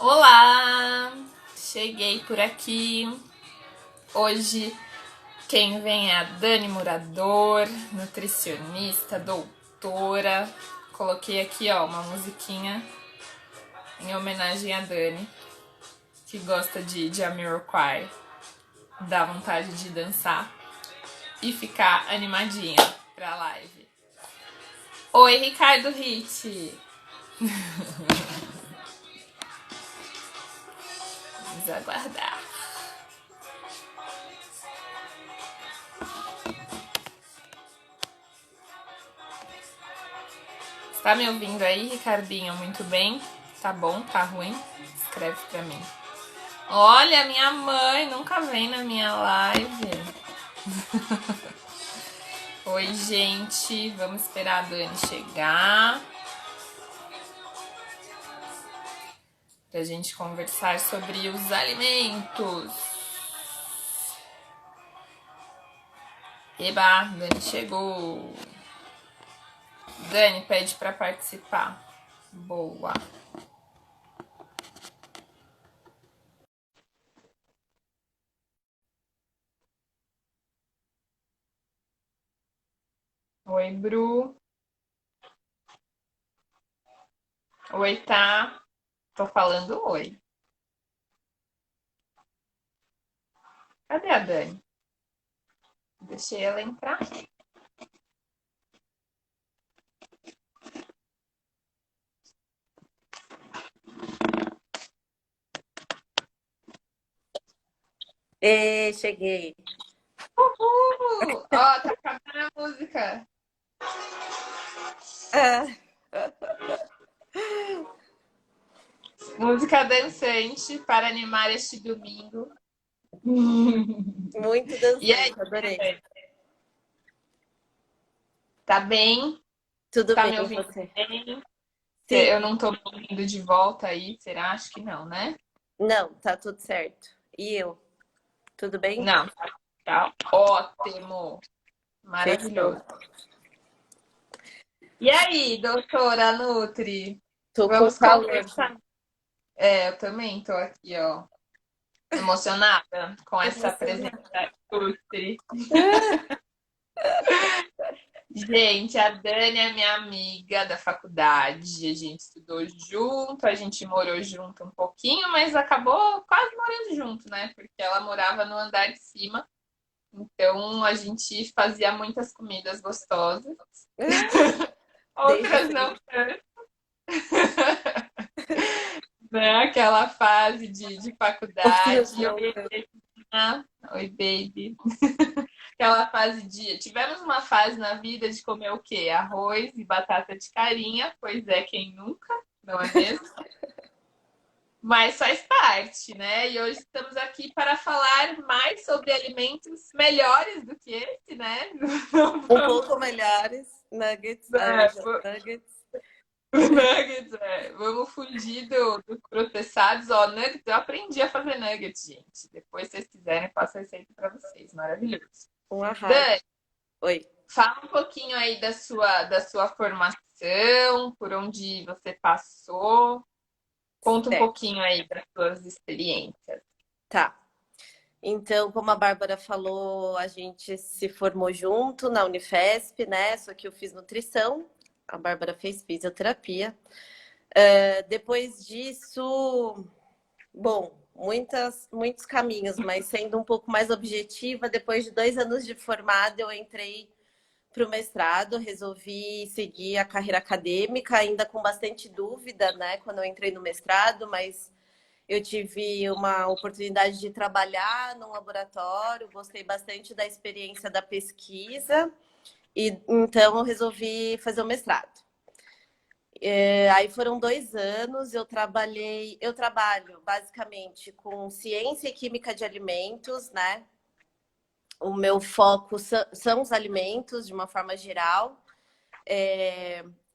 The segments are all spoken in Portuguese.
Olá! Cheguei por aqui. Hoje quem vem é a Dani Murador, nutricionista, doutora. Coloquei aqui, ó, uma musiquinha em homenagem a Dani, que gosta de Jamiroquai. Dá vontade de dançar e ficar animadinha pra live. Oi, Ricardo Hit! Vamos aguardar. Tá me ouvindo aí, Ricardinho? Muito bem? Tá bom? Tá ruim? Escreve pra mim. Olha, minha mãe nunca vem na minha live. Oi, gente. Vamos esperar a Dani chegar pra gente conversar sobre os alimentos. Eba, Dani chegou. Dani pede pra participar. Boa. Oi, Bru. Oi, tá? Tô falando oi. Cadê a Dani? Deixei ela entrar. Cheguei. Uhul! Ó, tá acabando a música. Ah, Música dançante para animar este domingo. muito E aí, dançante, adorei. tá bem? Tudo Tá bem, me e ouvindo você? bem? Sim, Eu não tô me ouvindo de volta aí, será? Acho que não, né? não, tá tudo certo. E eu? Tudo bem? Não, tá ótimo. Fechou. Maravilhoso. E aí, doutora Nutri? Tô com Vamos calor. conversar. Eu também tô aqui, ó, emocionada com essa presença Emocionada. ilustre. Gente, a Dani é minha amiga da faculdade. A gente estudou junto, a gente morou junto um pouquinho, mas acabou quase morando junto, né? Porque ela morava no andar de cima. Então a gente fazia muitas comidas gostosas, Desde outras não sempre. tanto, né? Aquela fase de Outras faculdade. não Oi, tanto. oi, baby. Aquela fase de. Tivemos uma fase na vida de comer o quê? Arroz e batata de carinha, pois é, quem nunca, não é mesmo? Mas faz parte, né? E hoje estamos aqui para falar mais sobre alimentos melhores do que esse, né? Um pouco melhores. Nuggets, anja nuggets. Nuggets, vamos fugir dos processados. Ó, nuggets, eu aprendi a fazer nuggets, gente. Depois, se vocês quiserem, eu passo a receita para vocês. Maravilhoso. Um arraso. Dani, Oi. fala um pouquinho aí da sua formação, por onde você passou. Conta um Certo. pouquinho aí das suas experiências. Tá. Então, como a Bárbara falou, a gente se formou junto na Unifesp, né? Só que eu fiz nutrição, a Bárbara fez fisioterapia. Depois disso, bom, muitos caminhos, mas sendo um pouco mais objetiva, depois de 2 anos de formada, eu entrei para o mestrado, resolvi seguir a carreira acadêmica, ainda com bastante dúvida, né, quando eu entrei no mestrado, mas eu tive uma oportunidade de trabalhar num laboratório, gostei bastante da experiência da pesquisa, e então eu resolvi fazer o mestrado. Aí foram 2 anos, eu trabalho basicamente com ciência e química de alimentos, né? O meu foco são os alimentos, de uma forma geral.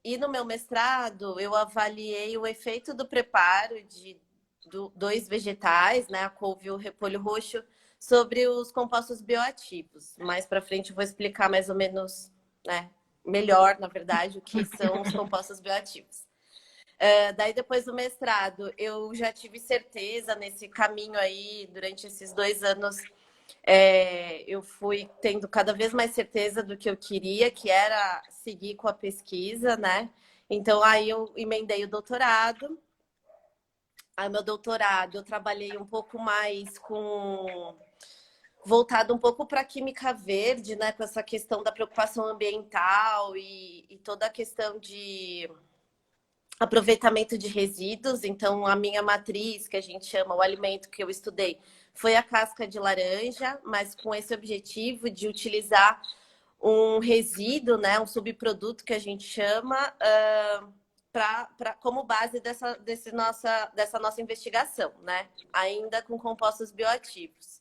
E no meu mestrado, eu avaliei o efeito do preparo de dois vegetais, né? A couve e o repolho roxo, sobre os compostos bioativos. Mais para frente eu vou explicar mais ou menos, né? Melhor, na verdade, o que são os compostos bioativos. Daí, depois do mestrado, eu já tive certeza nesse caminho aí, durante esses 2 anos, eu fui tendo cada vez mais certeza do que eu queria, que era seguir com a pesquisa, né? Então, aí eu emendei o doutorado. Aí, meu doutorado, eu trabalhei um pouco mais com voltado um pouco para a química verde, né? Com essa questão da preocupação ambiental e toda a questão de aproveitamento de resíduos. Então, a minha matriz, que a gente chama, o alimento que eu estudei, foi a casca de laranja, mas com esse objetivo de utilizar um resíduo, né, um subproduto que a gente chama, como base dessa nossa investigação, né? Ainda com compostos bioativos.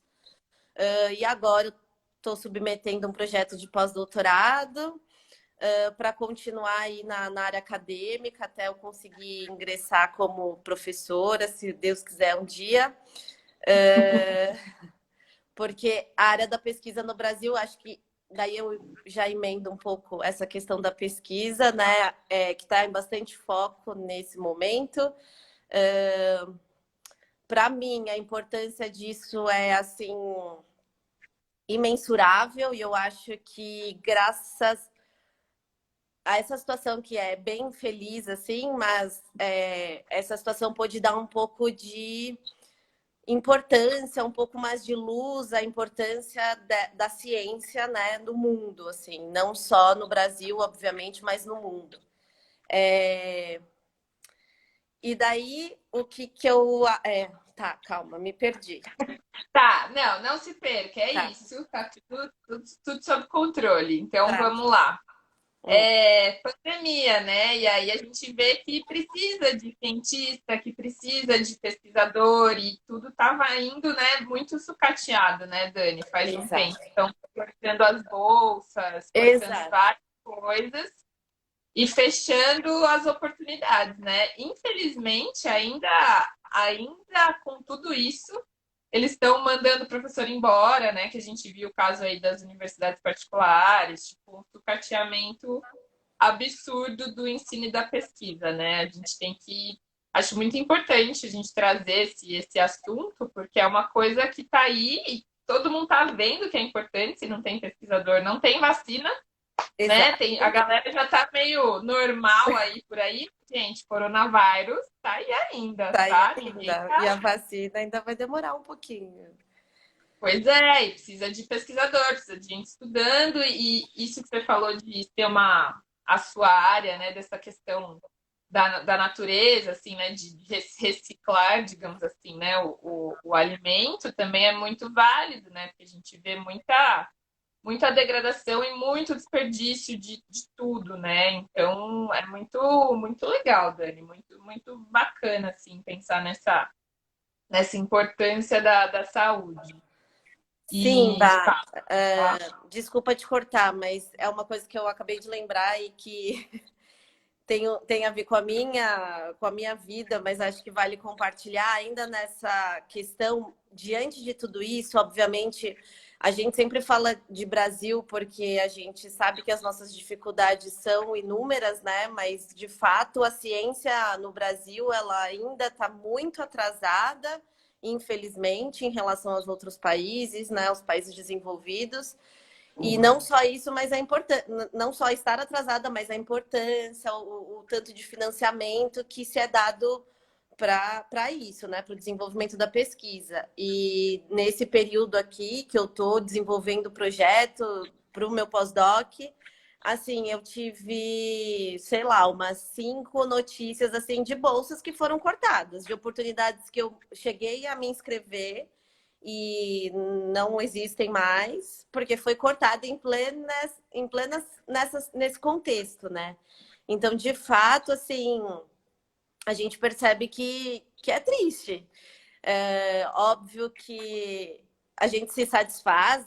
E agora eu estou submetendo um projeto de pós-doutorado para continuar aí na área acadêmica até eu conseguir ingressar como professora, se Deus quiser um dia. Porque a área da pesquisa no Brasil, acho que daí eu já emendo um pouco essa questão da pesquisa, né? Que está em bastante foco nesse momento. Para mim, a importância disso é assim imensurável, e eu acho que graças a essa situação que é bem feliz, assim, mas essa situação pode dar um pouco de importância, um pouco mais de luz, a importância da ciência, né, no mundo, assim, não só no Brasil, obviamente, mas no mundo. E daí, o que eu... tá, calma, me perdi. Tá, não se perca, é Tá, isso, tá tudo sob controle. Então tá. vamos lá. Hum, Pandemia, né? E aí a gente vê que precisa de cientista, que precisa de pesquisador, e tudo estava indo, né, muito sucateado, né, Dani? Faz um tempo. exato. Então, cortando as bolsas, cortando Exato. várias coisas e fechando as oportunidades, né? Infelizmente, ainda com tudo isso, eles estão mandando o professor embora, né? Que a gente viu o caso aí das universidades particulares, tipo, um sucateamento absurdo do ensino e da pesquisa, né? A gente tem que. Acho muito importante a gente trazer esse assunto, porque é uma coisa que está aí e todo mundo está vendo que é importante. Se não tem pesquisador, não tem vacina, né? A Exato. galera já está meio normal aí por aí. Gente, coronavírus tá aí ainda, Tá aí tá? Ninguém ainda. E tá. a vacina ainda vai demorar um pouquinho. Pois é, e precisa de pesquisador, precisa de gente estudando, e isso que você falou de ter a sua área, né, dessa questão da natureza, assim, né, de reciclar, digamos assim, né, o alimento também é muito válido, né, porque a gente vê muita degradação e muito desperdício de tudo, né, então é muito legal, Dani, muito bacana, assim, pensar nessa importância da saúde. Sim, E Bá, fala, tá? desculpa te cortar, mas é uma coisa que eu acabei de lembrar e que tem a ver com a minha vida, mas acho que vale compartilhar ainda nessa questão. Diante de tudo isso, obviamente, a gente sempre fala de Brasil porque a gente sabe que as nossas dificuldades são inúmeras, né? Mas, de fato, a ciência no Brasil, ela ainda está muito atrasada, infelizmente, em relação aos outros países, né? Os países desenvolvidos. E não só isso, mas a importância, não só estar atrasada, mas a importância, o tanto de financiamento que se é dado para isso, né? Para o desenvolvimento da pesquisa. E nesse período aqui que eu estou desenvolvendo o projeto para o meu pós-doc, assim, eu tive, sei lá, umas 5 notícias assim de bolsas que foram cortadas, de oportunidades que eu cheguei a me inscrever e não existem mais, porque foi cortada nesse contexto, né? Então, de fato, assim, a gente percebe que é triste. É óbvio que a gente se satisfaz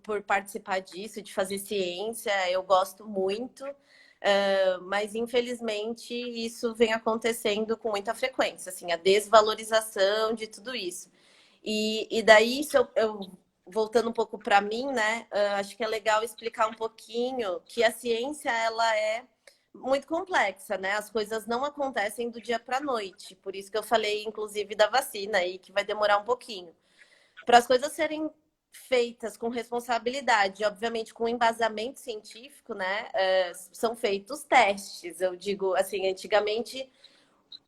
por participar disso, de fazer ciência, eu gosto muito, mas infelizmente isso vem acontecendo com muita frequência, assim, a desvalorização de tudo isso. E daí, isso voltando um pouco para mim, né? Acho que é legal explicar um pouquinho que a ciência ela é muito complexa, né? As coisas não acontecem do dia para a noite. Por isso que eu falei, inclusive, da vacina aí, que vai demorar um pouquinho. Para as coisas serem feitas com responsabilidade, obviamente com embasamento científico, né? São feitos testes. Eu digo assim, antigamente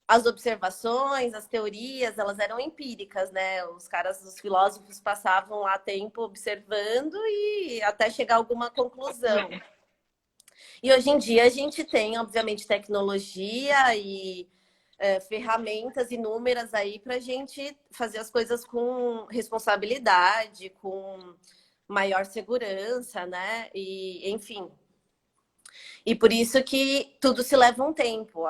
as observações, as teorias, elas eram empíricas, né? Os caras, os filósofos passavam lá tempo observando e até chegar a alguma conclusão. E hoje em dia a gente tem, obviamente, tecnologia e ferramentas inúmeras aí para a gente fazer as coisas com responsabilidade, com maior segurança, né? E, enfim. E por isso que tudo se leva um tempo.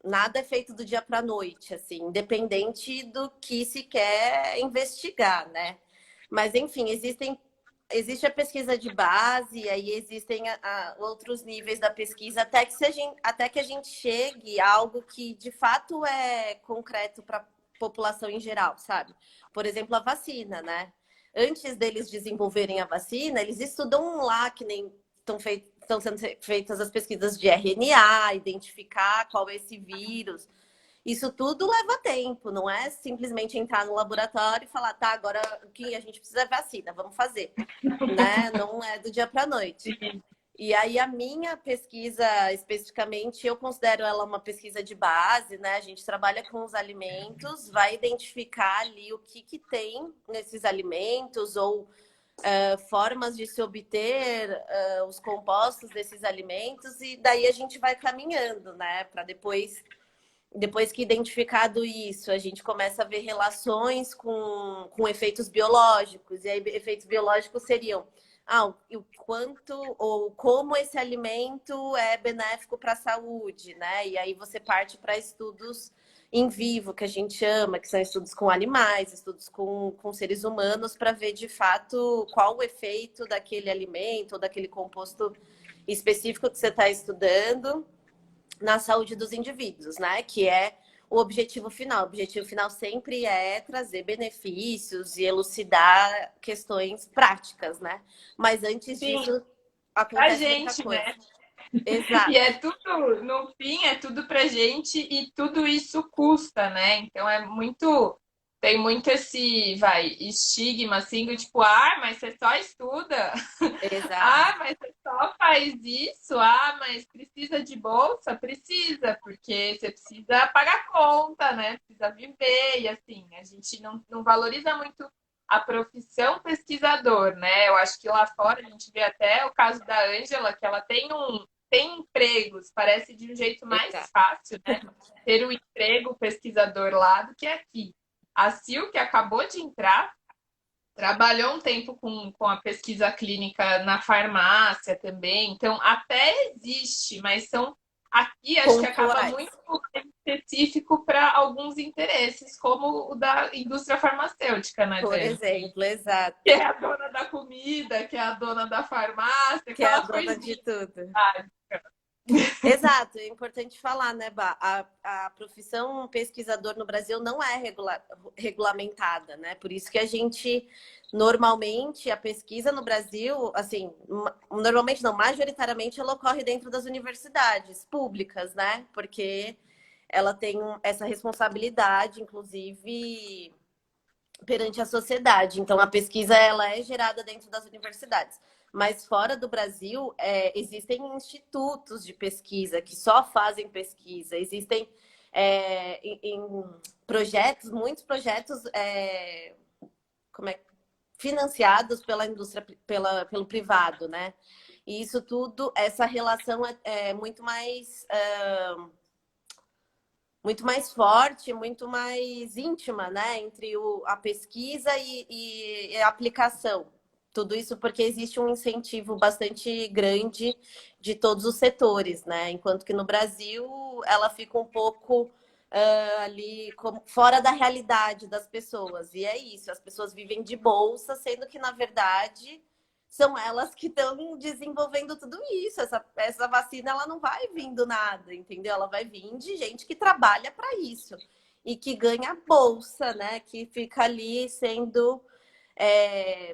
Nada é feito do dia para a noite, assim, independente do que se quer investigar, né? Mas, enfim, existe a pesquisa de base, aí existem outros níveis da pesquisa, até que a gente chegue a algo que de fato é concreto para a população em geral, sabe? Por exemplo, a vacina, né? Antes deles desenvolverem a vacina, eles estudam lá, que nem estão sendo feitas as pesquisas de RNA, identificar qual é esse vírus. Isso tudo leva tempo, não é simplesmente entrar no laboratório e falar, tá, agora o que a gente precisa é vacina, vamos fazer, né? Não é do dia para a noite. E aí a minha pesquisa, especificamente, eu considero ela uma pesquisa de base, né? A gente trabalha com os alimentos, vai identificar ali o que tem nesses alimentos ou formas de se obter os compostos desses alimentos e daí a gente vai caminhando, né? Para depois que identificado isso, a gente começa a ver relações com efeitos biológicos. E aí, efeitos biológicos seriam o quanto ou como esse alimento é benéfico para a saúde, né? E aí você parte para estudos em vivo, que a gente chama, que são estudos com animais, estudos com seres humanos, para ver de fato qual o efeito daquele alimento ou daquele composto específico que você está estudando na saúde dos indivíduos, né? Que é o objetivo final. O objetivo final sempre é trazer benefícios e elucidar questões práticas, né? Mas antes Sim, disso, a acontece muita gente, coisa. né? E Exato. é tudo, no fim, é tudo pra gente e tudo isso custa, né? Então é muito. Tem muito esse, estigma assim, do tipo, mas você só estuda. Exato. Mas você só faz isso? Mas precisa de bolsa? Precisa, porque você precisa pagar conta, né? Precisa viver, e assim, a gente não valoriza muito a profissão pesquisador, né? Eu acho que lá fora a gente vê até o caso da Ângela, que ela tem empregos, parece de um jeito mais Exato. fácil, né? Ter o emprego pesquisador lá do que aqui. A Sil, que acabou de entrar, trabalhou um tempo com a pesquisa clínica na farmácia também, então até existe, mas são aqui acho que acaba Pontuais. muito específico para alguns interesses, como o da indústria farmacêutica, né, Por Dani? exemplo, exato. Que é a dona da comida, que é a dona da farmácia, Que é a aquelas dona de coisinhas. tudo. Ah, Exato, é importante falar, né, Bá? A profissão pesquisador no Brasil não é regulamentada, né? Por isso que a gente, normalmente, a pesquisa no Brasil, assim, normalmente não, majoritariamente, ela ocorre dentro das universidades públicas, né? Porque ela tem essa responsabilidade, inclusive, perante a sociedade. Então, a pesquisa, ela é gerada dentro das universidades. Mas fora do Brasil, existem institutos de pesquisa que só fazem pesquisa. Existem em projetos, muitos projetos financiados pela indústria, pelo privado, né? E isso tudo, essa relação é muito mais forte, muito mais íntima, né? Entre a pesquisa e a aplicação. Tudo isso porque existe um incentivo bastante grande de todos os setores, né? Enquanto que no Brasil ela fica um pouco ali fora da realidade das pessoas. E é isso, as pessoas vivem de bolsa, sendo que, na verdade, são elas que estão desenvolvendo tudo isso. Essa vacina ela não vai vir do nada, entendeu? Ela vai vir de gente que trabalha para isso e que ganha bolsa, né? Que fica ali sendo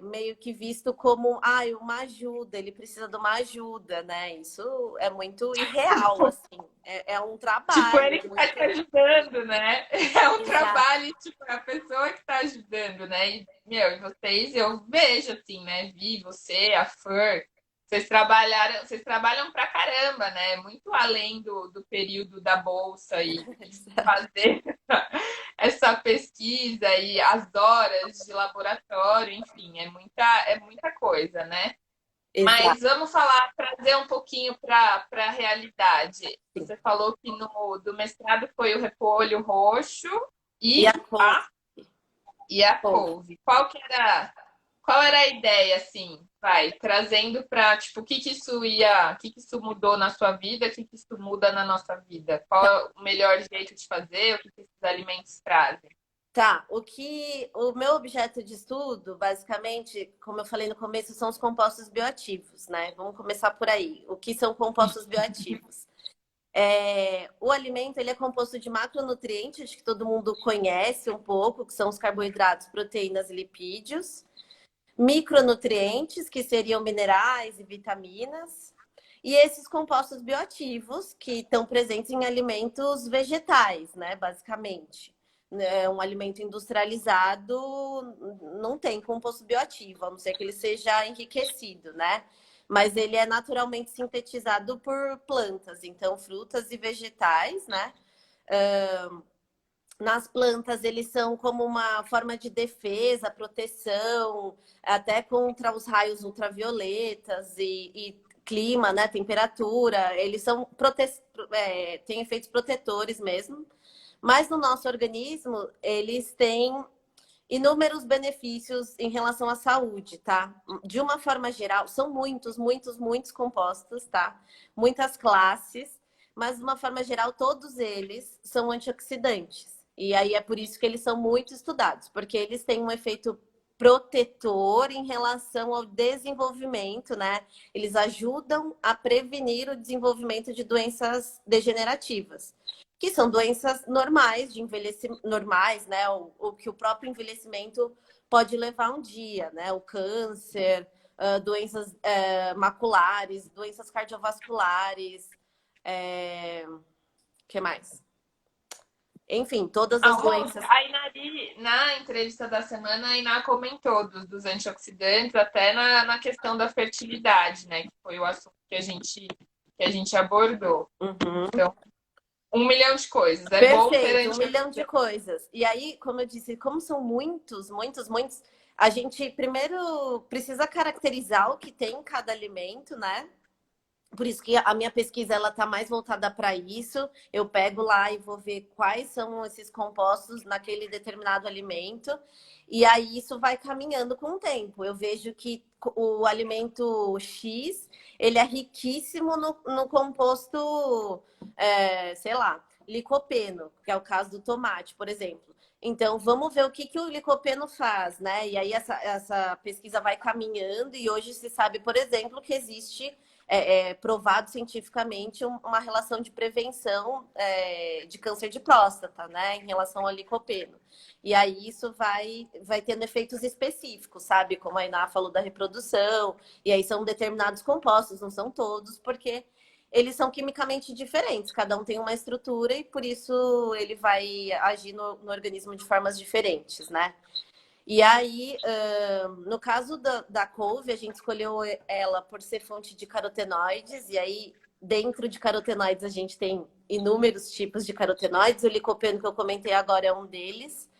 meio que visto como uma ajuda, ele precisa de uma ajuda, né? Isso é muito irreal, assim. É um Tipo, ele trabalho que tá te muito ajudando, né? É um exato. trabalho, tipo, é a pessoa que tá ajudando, né? E, meu, e vocês, eu vejo assim, né? Vi você, a Fer, vocês trabalham pra caramba, né? Muito além do período da bolsa e fazer essa pesquisa e as horas de laboratório, enfim, é muita coisa, né? Mas Exato. vamos falar, trazer um pouquinho para a realidade. Você falou que no do mestrado foi o repolho roxo E a e couve, a couve. Qual era a ideia, assim, vai, trazendo para, tipo, o que isso mudou na sua vida, o que isso muda na nossa vida? Qual tá, é o melhor jeito de fazer, o que esses alimentos trazem? tá. O meu objeto de estudo, basicamente, como eu falei no começo, são os compostos bioativos, né? Vamos começar por aí. O que são compostos bioativos? O alimento ele é composto de macronutrientes, que todo mundo conhece um pouco, que são os carboidratos, proteínas e lipídios. Micronutrientes, que seriam minerais e vitaminas. E esses compostos bioativos, que estão presentes em alimentos vegetais, né, basicamente. Um alimento industrializado não tem composto bioativo, a não ser que ele seja enriquecido, né? Mas ele é naturalmente sintetizado por plantas, então frutas e vegetais, né? Nas plantas, eles são como uma forma de defesa, proteção, até contra os raios ultravioletas e clima, né? Temperatura. Eles são têm efeitos protetores mesmo. Mas no nosso organismo, eles têm inúmeros benefícios em relação à saúde, tá? De uma forma geral, são muitos, muitos, muitos compostos, tá? Muitas classes, mas de uma forma geral, todos eles são antioxidantes. E aí é por isso que eles são muito estudados, porque eles têm um efeito protetor em relação ao desenvolvimento, né? Eles ajudam a prevenir o desenvolvimento de doenças degenerativas que são doenças normais de envelhecimento, normais, né? O que o próprio envelhecimento pode levar um dia, né? O câncer, doenças maculares, doenças cardiovasculares, que mais? Enfim, todas as doenças. A Inari, na entrevista da semana, a Iná comentou dos antioxidantes, até na questão da fertilidade, né? Que foi o assunto que a gente abordou. Uhum. Então, um milhão de coisas. É bom ter Perfeito, um milhão de antioxidantes. coisas. E aí, como eu disse, como são muitos, muitos, muitos, a gente primeiro precisa caracterizar o que tem em cada alimento, né? Por isso que a minha pesquisa ela está mais voltada para isso. Eu pego lá e vou ver quais são esses compostos naquele determinado alimento. E aí isso vai caminhando com o tempo. Eu vejo que o alimento X ele é riquíssimo no composto, sei lá, licopeno, que é o caso do tomate, por exemplo. Então, vamos ver o que o licopeno faz, né? E aí essa pesquisa vai caminhando e hoje se sabe, por exemplo, que existe provado cientificamente uma relação de prevenção de câncer de próstata, né, em relação ao licopeno. E aí isso vai tendo efeitos específicos, sabe? Como a Iná falou da reprodução, e aí são determinados compostos, não são todos, porque eles são quimicamente diferentes, cada um tem uma estrutura e por isso ele vai agir no organismo de formas diferentes, né? E aí, no caso da couve, a gente escolheu ela por ser fonte de carotenoides, e aí, dentro de carotenoides, a gente tem inúmeros tipos de carotenoides. O licopeno que eu comentei agora é um deles.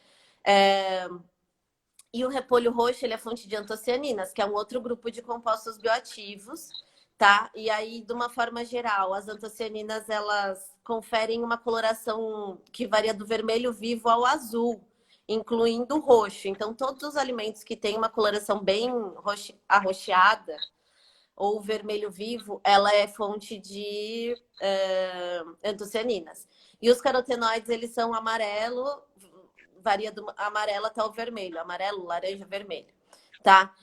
E o repolho roxo, ele é fonte de antocianinas, que é um outro grupo de compostos bioativos, tá? E aí, de uma forma geral, as antocianinas, elas conferem uma coloração que varia do vermelho vivo ao azul, incluindo o roxo. Então, todos os alimentos que têm uma coloração bem arroxeada ou vermelho vivo, ela é fonte de antocianinas. E os carotenoides, eles são amarelo, varia do amarelo até o vermelho, amarelo, laranja, vermelho, tá?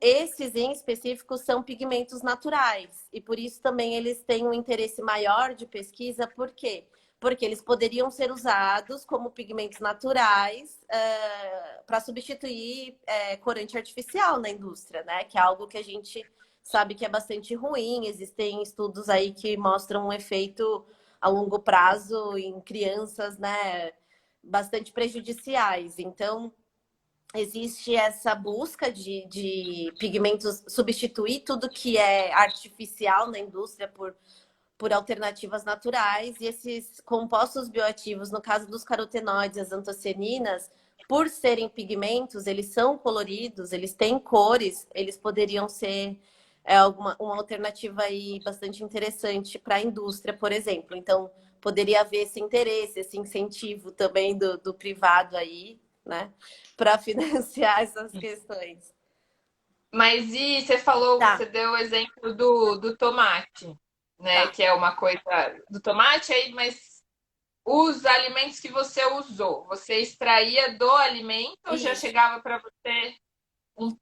Esses em específico são pigmentos naturais e por isso também eles têm um interesse maior de pesquisa, por quê? porque eles poderiam ser usados como pigmentos naturais para substituir corante artificial na indústria, né? Que é algo que a gente sabe que é bastante ruim. Existem estudos aí que mostram um efeito a longo prazo em crianças, né? Bastante prejudiciais. Então, existe essa busca de pigmentos, substituir tudo que é artificial na indústria por alternativas naturais, e esses compostos bioativos, no caso dos carotenoides, as antocianinas, por serem pigmentos, eles são coloridos, eles têm cores, eles poderiam ser uma alternativa aí bastante interessante para a indústria, por exemplo. Então, poderia haver esse interesse, esse incentivo também do privado aí, né, para financiar essas questões. Mas e você falou, Tá, você deu o exemplo do tomate, né? tá. Que é uma coisa do tomate aí, mas os alimentos que você usou, você extraía do alimento ou já Isso. chegava para você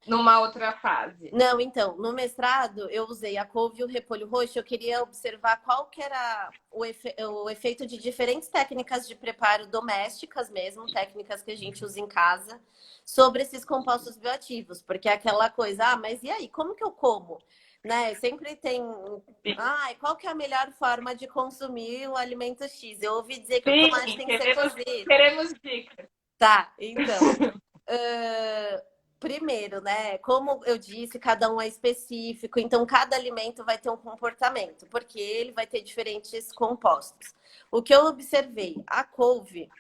numa outra fase? Não, então, no mestrado eu usei a couve e o repolho roxo. Eu queria observar qual que era o efeito de diferentes técnicas de preparo domésticas mesmo, técnicas que a gente usa em casa, sobre esses compostos bioativos. Porque é aquela coisa, mas e aí, como que eu como? Né? Sempre tem, qual que é a melhor forma de consumir o alimento X? Eu ouvi dizer que o tomate Sim, tem que ser cozido. queremos dicas. Tá, então. Primeiro, né? Como eu disse, cada um é específico, então cada alimento vai ter um comportamento, porque ele vai ter diferentes compostos. O que eu observei, a couve,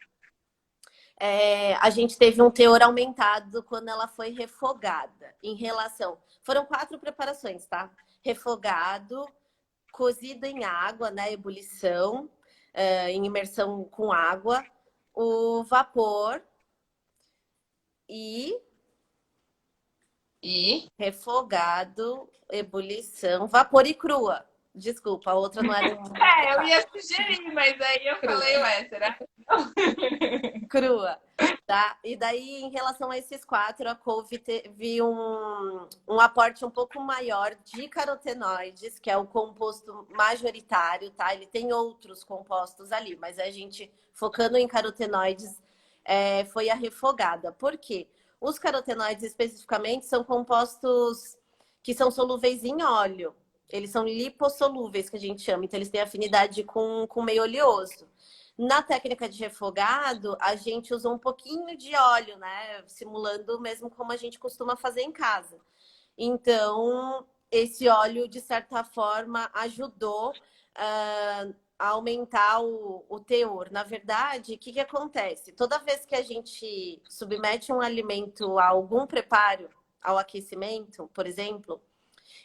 a gente teve um teor aumentado quando ela foi refogada, em relação. Foram 4 preparações, tá? Refogado, cozido em água, né? Ebulição, em imersão com água, o vapor e E refogado, ebulição, vapor e crua. Desculpa, a outra não era eu ia sugerir, mas aí eu crua. falei, ué, será? Crua, tá? E daí, em relação a esses 4, a couve teve um aporte um pouco maior de carotenoides, que é o composto majoritário, tá? Ele tem outros compostos ali, mas a gente, focando em carotenoides, foi a refogada. Por quê? Os carotenoides, especificamente, são compostos que são solúveis em óleo. Eles são lipossolúveis, que a gente chama. Então, eles têm afinidade com meio oleoso. Na técnica de refogado, a gente usa um pouquinho de óleo, né? Simulando mesmo como a gente costuma fazer em casa. Então, esse óleo, de certa forma, ajudou a aumentar o teor. Na verdade, o que acontece? Toda vez que a gente submete um alimento a algum preparo, ao aquecimento, por exemplo,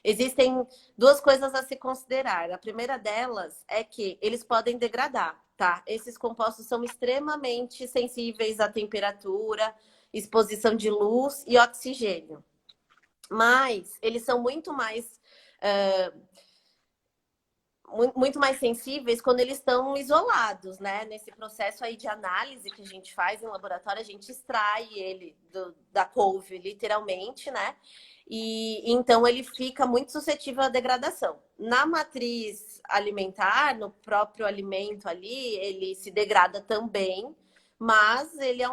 existem 2 coisas a se considerar. A primeira delas é que eles podem degradar, tá? Esses compostos são extremamente sensíveis à temperatura, exposição de luz e oxigênio. Mas eles são muito mais sensíveis quando eles estão isolados, né? Nesse processo aí de análise que a gente faz em laboratório, a gente extrai ele da couve, literalmente, né? E então ele fica muito suscetível à degradação. Na matriz alimentar, no próprio alimento ali, ele se degrada também, mas ele é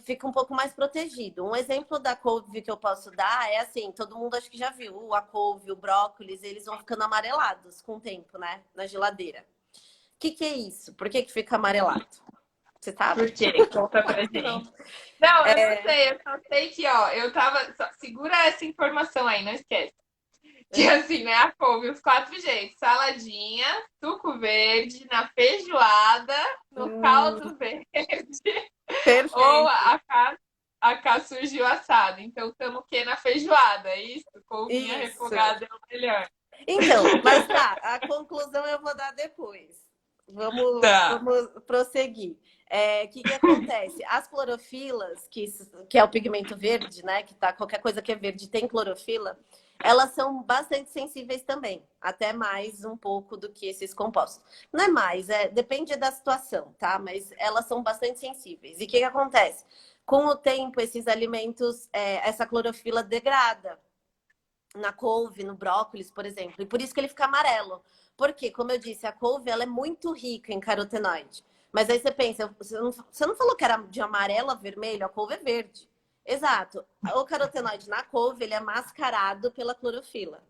fica um pouco mais protegido. Um exemplo da couve que eu posso dar é assim, todo mundo acho que já viu, a couve, o brócolis, eles vão ficando amarelados com o tempo, né? Na geladeira. O que é isso? Por que fica amarelado? Você sabe? Por quê? Conta pra Não. gente. Não, eu não sei, eu só sei que, ó, eu tava. Segura essa informação aí, não esquece. Que assim, né? A couve, os 4 jeitos: saladinha, suco verde, na feijoada, no caldo verde, ou Perfeito. a cá surgiu assado. Então, estamos o quê? Na feijoada, é isso? Couvinha Isso. refogada é o melhor. Então, mas tá, a conclusão eu vou dar depois. Tá. Vamos prosseguir. Que acontece? As clorofilas, que é o pigmento verde, né? Que tá, qualquer coisa que é verde tem clorofila, elas são bastante sensíveis também, até mais um pouco do que esses compostos. Não é mais, depende da situação, tá? Mas elas são bastante sensíveis. E o que acontece? Com o tempo, esses alimentos, essa clorofila degrada. na couve, no brócolis, por exemplo. E por isso que ele fica amarelo. Porque, como eu disse, a couve ela é muito rica em carotenoide. Mas aí você pensa, você não falou que era de amarelo a vermelho? A couve é verde. Exato. O carotenoide na couve ele é mascarado pela clorofila.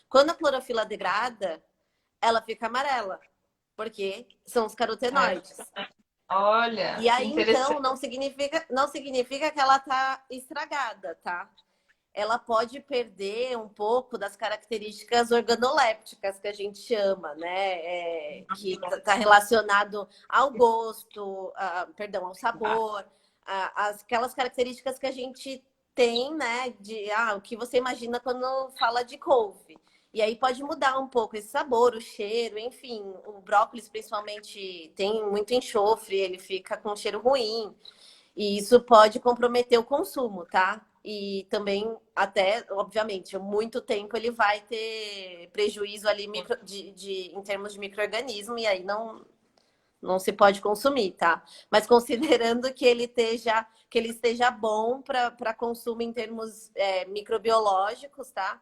Quando a clorofila degrada, ela fica amarela. Porque são os É. carotenoides. Olha, E que aí, então, interessante. não significa que ela tá estragada, tá? Ela pode perder um pouco das características organolépticas que a gente chama, né? Que está relacionado ao gosto, perdão, ao sabor, aquelas características que a gente tem, né? O que você imagina quando fala de couve. E aí pode mudar um pouco esse sabor, o cheiro, enfim. O brócolis, principalmente, tem muito enxofre, ele fica com um cheiro ruim. E isso pode comprometer o consumo, tá? E também, até, obviamente, muito tempo ele vai ter prejuízo ali em termos de micro-organismo, e aí não se pode consumir, tá? Mas considerando que ele esteja bom para consumo em termos microbiológicos, tá?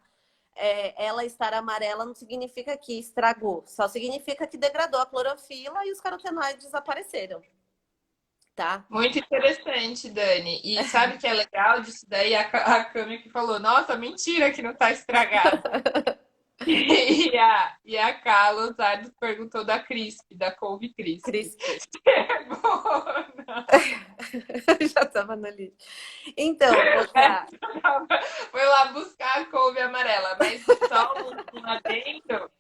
Ela estar amarela não significa que estragou, só significa que degradou a clorofila e os carotenoides desapareceram, tá? Muito interessante, Dani. E sabe o que é legal disso daí? A Cami que falou, nossa, mentira que não tá estragado. E a Carlos Ardos perguntou da Crisp, da Couve Crisp. Crisp. É boa, Já tava na lista. Então, Oká, foi lá buscar a couve amarela, mas só um adendo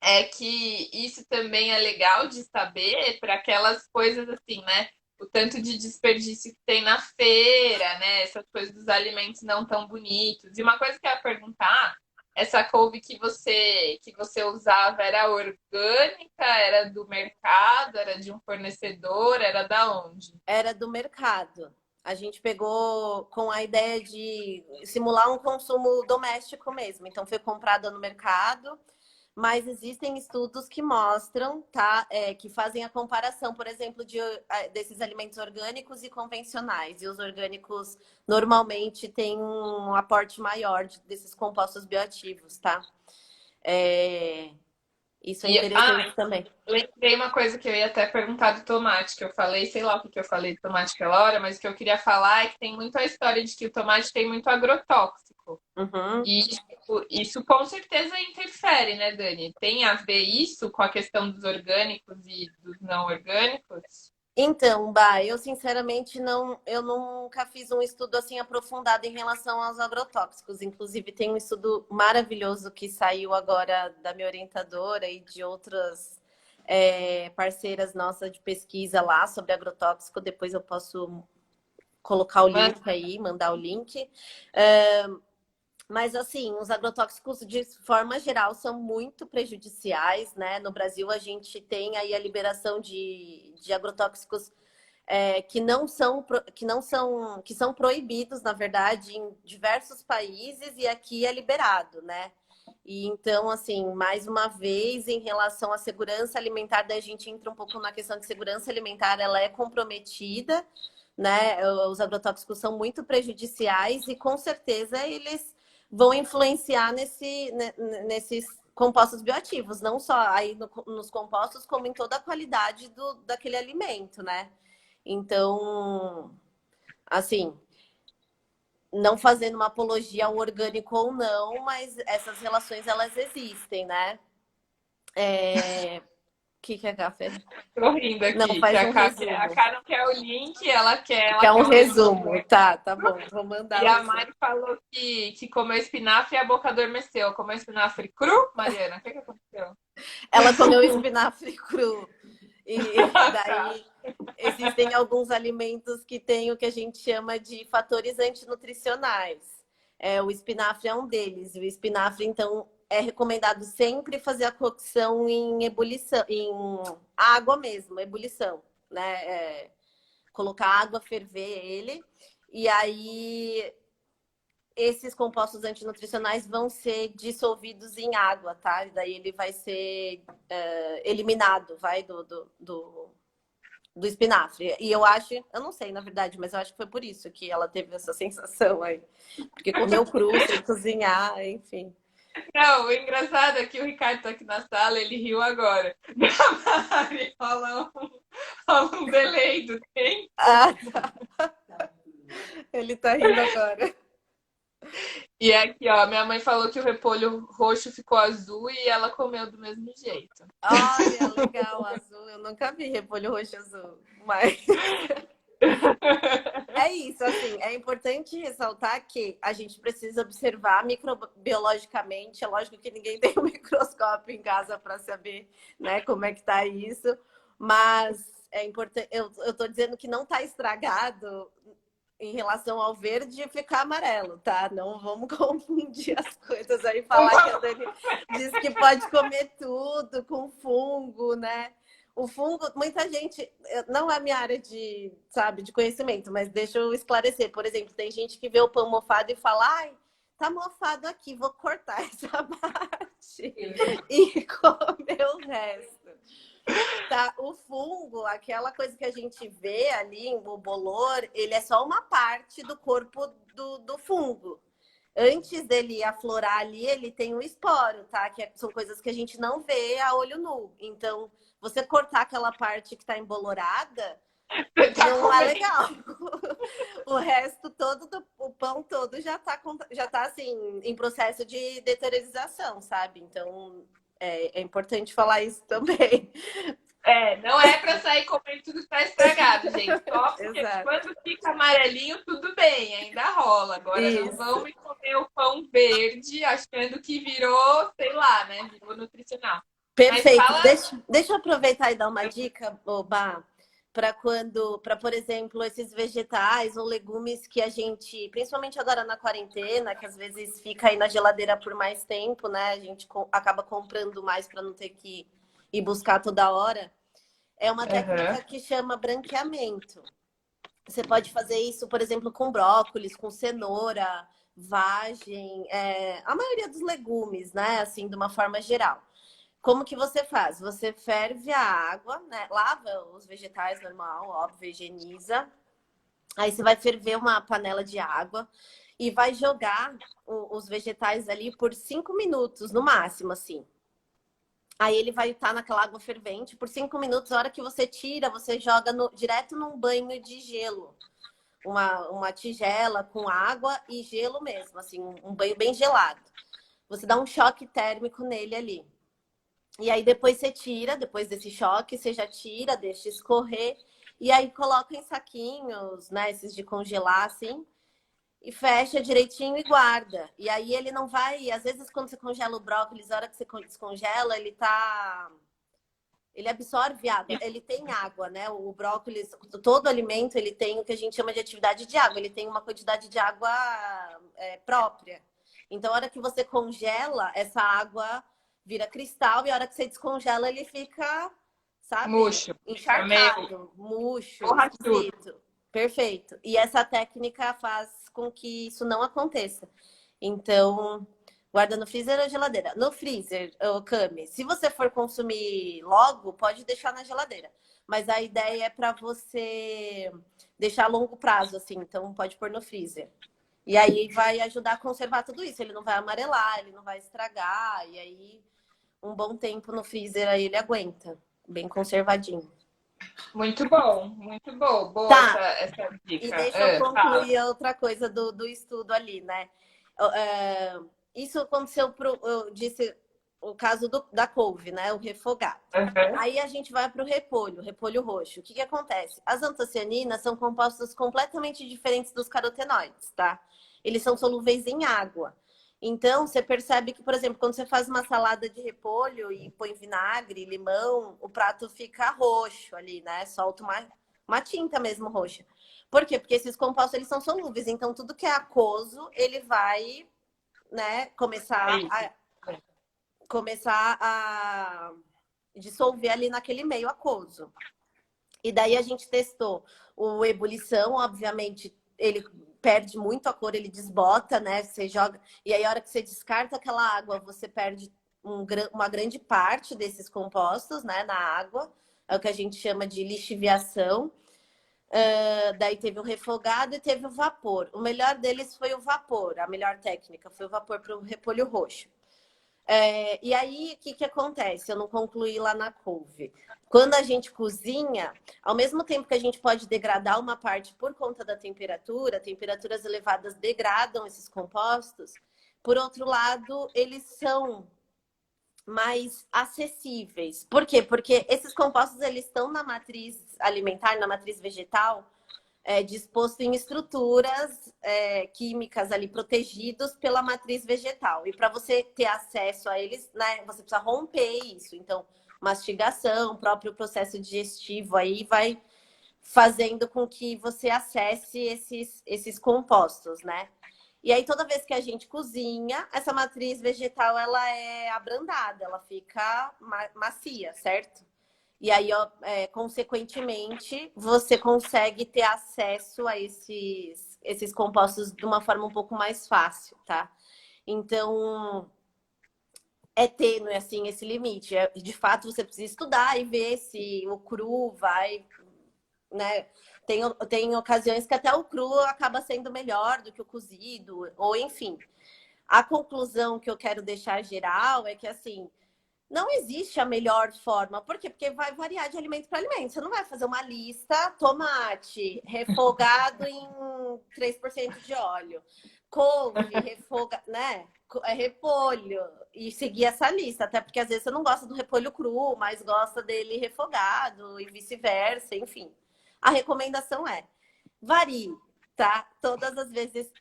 é que isso também é legal de saber para aquelas coisas assim, né? O tanto de desperdício que tem na feira, né? Essas coisas dos alimentos não tão bonitos. E uma coisa que eu ia perguntar, essa couve que você usava era orgânica, era do mercado, era de um fornecedor, era da onde? era do mercado. A gente pegou com a ideia de simular um consumo doméstico mesmo. Então, foi comprada no mercado, mas existem estudos que mostram, tá? Que fazem a comparação, por exemplo, desses alimentos orgânicos e convencionais. E os orgânicos normalmente têm um aporte maior desses compostos bioativos, tá? Isso é interessante também. Lembrei uma coisa que eu ia até perguntar do tomate, que eu falei, sei lá o que que eu falei do tomate aquela hora, mas o que eu queria falar é que tem muito a história de que o tomate tem muito agrotóxico. Uhum. E isso com certeza interfere, né, Dani? Tem a ver isso com a questão dos orgânicos e dos não orgânicos? Então, Bah, eu sinceramente eu nunca fiz um estudo assim aprofundado em relação aos agrotóxicos. Inclusive, tem um estudo maravilhoso que saiu agora da minha orientadora e de outras parceiras nossas de pesquisa lá sobre agrotóxico. Depois eu posso colocar o Mas, link aí, mandar o link. Mas, assim, os agrotóxicos, de forma geral, são muito prejudiciais, né? No Brasil, a gente tem aí a liberação de agrotóxicos que são proibidos, na verdade, em diversos países e aqui é liberado, né? E então, assim, mais uma vez, em relação à segurança alimentar, daí a gente entra um pouco na questão de segurança alimentar, ela é comprometida, né? Os agrotóxicos são muito prejudiciais e com certeza eles vão influenciar nesses compostos bioativos, não só aí nos compostos, como em toda a qualidade daquele alimento, né? Então, assim, não fazendo uma apologia ao orgânico ou não, mas essas relações elas existem, né? O que é café? tô rindo Não, aqui, que faz a um resumo. Cá não quer o link, ela quer, Que ela é um quer o resumo. resumo. Tá bom, vou E mandar o a resumo. Mari falou que comeu espinafre e a boca adormeceu. Comeu espinafre cru, Mariana? O que aconteceu? Ela comeu espinafre cru. E Tá. daí existem alguns alimentos que têm o que a gente chama de fatores antinutricionais. O espinafre é um deles. O espinafre, então, é recomendado sempre fazer a cocção em ebulição, em água mesmo, ebulição, né? Colocar água, ferver ele. E aí esses compostos antinutricionais vão ser dissolvidos em água, tá? E daí ele vai ser eliminado, vai do espinafre. E eu acho, eu não sei, na verdade, mas eu acho que foi por isso que ela teve essa sensação aí. Porque comeu cru, sem cozinhar, enfim. Não, o engraçado é que o Ricardo tá aqui na sala, ele riu agora. Da Mari, rola um delay do tempo. Ah, tá. Ele tá rindo agora. E aqui, ó, minha mãe falou que o repolho roxo ficou azul e ela comeu do mesmo jeito. Olha, legal, azul. Eu nunca vi repolho roxo azul, mas é isso, assim, é importante ressaltar que a gente precisa observar microbiologicamente. É lógico que ninguém tem um microscópio em casa para saber, né, como é que tá isso, mas é importante. Eu tô dizendo que não tá estragado em relação ao verde ficar amarelo, tá? Não vamos confundir as coisas aí, falar que a Dani diz que pode comer tudo com fungo, né? O fungo, muita gente, não é a minha área de, sabe, de conhecimento, mas deixa eu esclarecer. Por exemplo, tem gente que vê o pão mofado e fala, ai, tá mofado aqui, vou cortar essa parte e comer o resto. Tá, o fungo, aquela coisa que a gente vê ali, o bolor, ele é só uma parte do corpo do fungo. Antes dele aflorar ali, ele tem um esporo, tá? São coisas que a gente não vê a olho nu. Então, você cortar aquela parte que está embolorada, não é legal. O resto todo, o pão todo já tá assim, em processo de deteriorização, sabe? Então, é importante falar isso também. Não é pra sair comendo tudo que tá estragado, gente. Só porque Exato. quando fica amarelinho, tudo bem, ainda rola. Agora não Isso. vamos comer o pão verde achando que virou, sei lá, né? Virou nutricional. Perfeito. Mas fala. Deixa eu aproveitar e dar uma dica, Bá, para, por exemplo, esses vegetais ou legumes que a gente, principalmente agora na quarentena, que às vezes fica aí na geladeira por mais tempo, né? A gente acaba comprando mais para não ter que ir buscar toda hora. É uma técnica que chama branqueamento. Você pode fazer isso, por exemplo, com brócolis, com cenoura, vagem, a maioria dos legumes, né? Assim, de uma forma geral. Como que você faz? Você ferve a água, né? Lava os vegetais normal, óbvio, higieniza. Aí você vai ferver uma panela de água e vai jogar os vegetais ali por 5 minutos, no máximo, assim. Aí ele vai estar naquela água fervente por 5 minutos. A hora que você tira, você joga direto num banho de gelo. Uma tigela com água e gelo mesmo, assim, um banho bem gelado. Você dá um choque térmico nele ali. E aí depois você tira, depois desse choque, você já tira, deixa escorrer. E aí coloca em saquinhos, né? Esses de congelar, assim. E fecha direitinho e guarda. E aí ele não vai... Às vezes quando você congela o brócolis, a hora que você descongela, ele absorve água, ele tem água, né? O brócolis, todo alimento, ele tem o que a gente chama de atividade de água. Ele tem uma quantidade de água própria. Então, a hora que você congela, essa água vira cristal e a hora que você descongela, ele fica, sabe? Murcho. Encharcado, murcho, esquisito. Perfeito. E essa técnica faz com que isso não aconteça. Então, guarda no freezer ou geladeira? No freezer, Cami, se você for consumir logo, pode deixar na geladeira. Mas a ideia é para você deixar a longo prazo, assim. Então, pode pôr no freezer. E aí vai ajudar a conservar tudo isso. Ele não vai amarelar, ele não vai estragar. E aí, um bom tempo no freezer aí ele aguenta. Bem conservadinho. Muito bom, muito bom. Boa Tá. essa dica. E deixa eu concluir outra coisa do estudo ali, né? Isso aconteceu eu disse o caso da couve, né? O refogado. Aí a gente vai para o repolho roxo. O que acontece? As antocianinas são compostos completamente diferentes dos carotenoides, tá? Eles são solúveis em água. Então, você percebe que, por exemplo, quando você faz uma salada de repolho e põe vinagre, limão, o prato fica roxo ali, né? Solta uma tinta mesmo roxa. Por quê? Porque esses compostos, eles são solúveis. Então, tudo que é aquoso, ele vai, né, começar a dissolver ali naquele meio aquoso. E daí a gente testou o ebulição, obviamente, ele perde muito a cor, ele desbota, né? Você joga. E aí, a hora que você descarta aquela água, você perde uma grande parte desses compostos, né, na água. é o que a gente chama de lixiviação. Daí teve o refogado e teve o vapor. O melhor deles foi o vapor, a melhor técnica foi o vapor para o repolho roxo. E aí, o que acontece? Eu não concluí lá na couve. Quando a gente cozinha, ao mesmo tempo que a gente pode degradar uma parte por conta da temperatura, temperaturas elevadas degradam esses compostos. Por outro lado, eles são mais acessíveis. Por quê? Porque esses compostos eles estão na matriz alimentar, na matriz vegetal, disposto em estruturas químicas ali protegidos pela matriz vegetal. E para você ter acesso a eles, né, você precisa romper isso. Então, mastigação, o próprio processo digestivo aí vai fazendo com que você acesse esses compostos, né? E aí, toda vez que a gente cozinha, essa matriz vegetal, ela é abrandada, ela fica macia, certo? E aí, consequentemente, você consegue ter acesso a esses compostos de uma forma um pouco mais fácil, tá? Então, é tênue, assim, esse limite. De fato, você precisa estudar e ver se o cru vai, né? Tem ocasiões que até o cru acaba sendo melhor do que o cozido, ou enfim. A conclusão que eu quero deixar geral é que, assim, não existe a melhor forma. Por quê? Porque vai variar de alimento para alimento. Você não vai fazer uma lista, tomate refogado em 3% de óleo, couve, né? Repolho, e seguir essa lista. Até porque às vezes você não gosta do repolho cru, mas gosta dele refogado e vice-versa, enfim. A recomendação é varie, tá? Todas as vezes,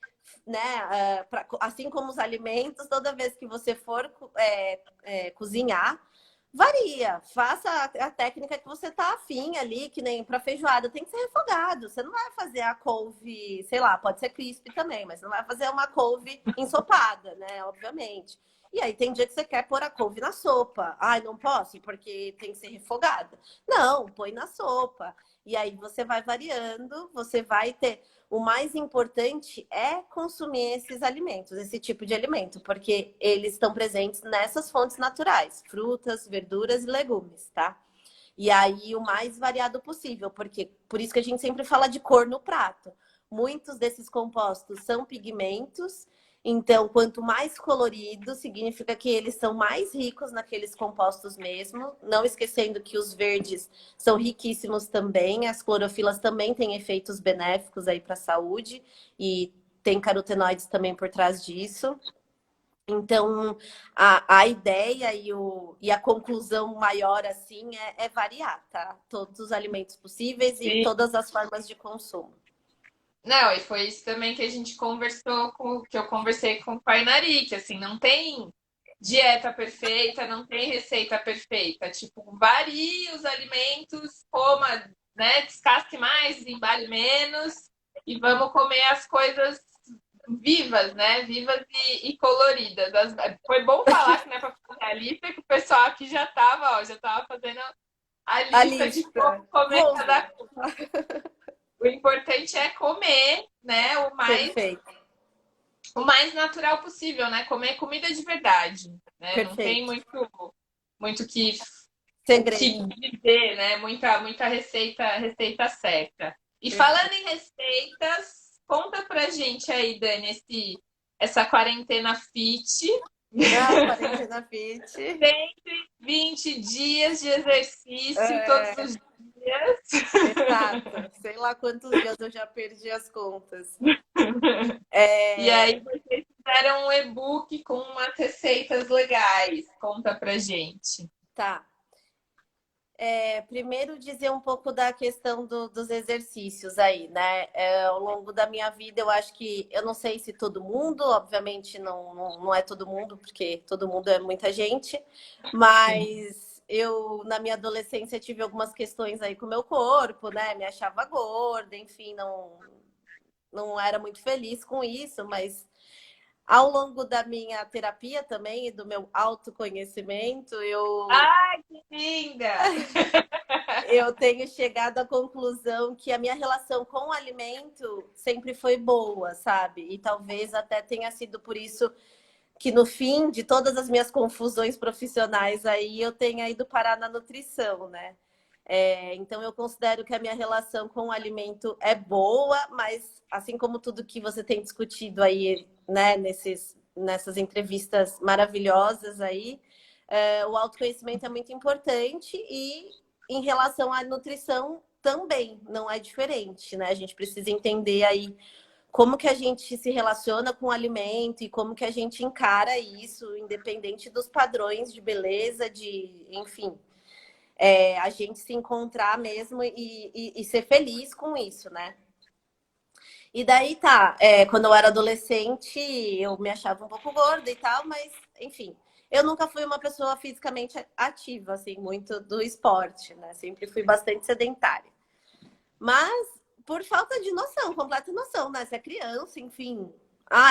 né? Assim como os alimentos, toda vez que você for cozinhar, varia. Faça a técnica que você tá afim ali, que nem para feijoada, tem que ser refogado. Você não vai fazer a couve, sei lá, pode ser crisp também, mas você não vai fazer uma couve ensopada, né? Obviamente. E aí tem dia que você quer pôr a couve na sopa. Ai, não posso, porque tem que ser refogada. Não, põe na sopa. E aí você vai variando, você vai ter. O mais importante é consumir esses alimentos, esse tipo de alimento, porque eles estão presentes nessas fontes naturais, frutas, verduras e legumes, tá? E aí o mais variado possível, porque por isso que a gente sempre fala de cor no prato. Muitos desses compostos são pigmentos, então quanto mais colorido, significa que eles são mais ricos naqueles compostos mesmo. Não esquecendo que os verdes são riquíssimos também, as clorofilas também têm efeitos benéficos aí para a saúde e tem carotenoides também por trás disso. Então, a ideia e a conclusão maior, assim, é variar, tá? Todos os alimentos possíveis e Sim. todas as formas de consumo. Não, e foi isso também que a gente conversou que eu conversei com o Pai Nari, que assim, não tem dieta perfeita, não tem receita perfeita. Tipo, varie os alimentos, coma, né? Descasque mais, embale menos, e vamos comer as coisas vivas, né? Vivas e coloridas. Foi bom falar que não é para fazer a lista, que o pessoal aqui já tava fazendo a A lista de lista. como comer Rumo. cada coisa. O importante é comer, né, Perfeito, o mais natural possível, né? Comer comida de verdade, né? Não tem perfeito. muito que o que Segredo. dizer, né? Muita receita certa. E falando Perfeito. em receitas, conta pra gente aí, Dani, essa quarentena fit. Ah, quarentena fit. 120 dias de exercício todos É, os dias. exato. Sei lá quantos dias eu já perdi as contas. E aí É, vocês fizeram um e-book com umas receitas legais. Conta pra gente. tá. Primeiro dizer um pouco da questão dos exercícios aí, né? Ao longo da minha vida, eu acho que, eu não sei se todo mundo, obviamente não é todo mundo, porque todo mundo é muita gente, Sim. mas eu, na minha adolescência, tive algumas questões aí com o meu corpo, né? Me achava gorda, enfim, não era muito feliz com isso, mas ao longo da minha terapia também e do meu autoconhecimento, Ai, que linda! eu tenho chegado à conclusão que a minha relação com o alimento sempre foi boa, sabe? E talvez até tenha sido por isso que no fim de todas as minhas confusões profissionais aí eu tenha ido parar na nutrição, né? Então, eu considero que a minha relação com o alimento é boa, mas assim como tudo que você tem discutido aí, né, nessas entrevistas maravilhosas aí, o autoconhecimento é muito importante e em relação à nutrição também não é diferente, né? A gente precisa entender aí como que a gente se relaciona com o alimento e como que a gente encara isso, independente dos padrões de beleza, enfim, a gente se encontrar mesmo e ser feliz com isso, né? E daí tá, quando eu era adolescente, eu me achava um pouco gorda e tal, mas enfim, eu nunca fui uma pessoa fisicamente ativa, assim, muito do esporte, né? Sempre fui bastante sedentária. Mas por falta de noção, completa noção, né? Se é criança, enfim.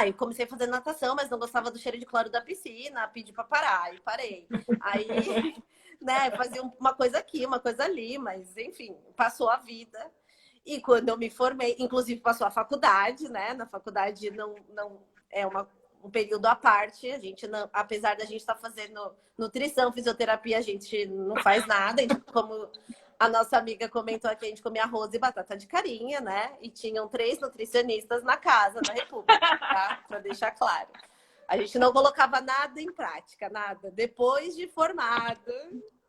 Eu comecei a fazer natação, mas não gostava do cheiro de cloro da piscina, pedi pra parar e parei. Aí, né, fazia uma coisa aqui, uma coisa ali, mas enfim, passou a vida. E quando eu me formei, inclusive passou a faculdade, né? Na faculdade não é um período à parte. A gente não, apesar da gente estar fazendo nutrição, fisioterapia, a gente não faz nada. Como a nossa amiga comentou aqui, a gente comia arroz e batata de carinha, né? E tinham 3 nutricionistas na casa da República, tá? Para deixar claro. A gente não colocava nada em prática, nada. Depois de formado,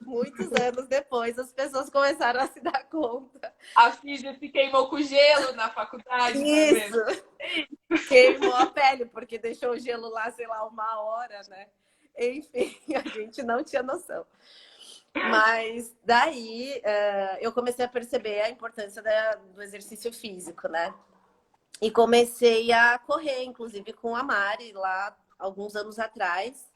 muitos anos depois, as pessoas começaram a se dar conta. A filha se queimou com gelo na faculdade, tá Isso! vendo? Queimou a pele, porque deixou o gelo lá, sei lá, 1 hora, né? Enfim, a gente não tinha noção. Mas daí eu comecei a perceber a importância do exercício físico, né? E comecei a correr, inclusive com a Mari, lá alguns anos atrás.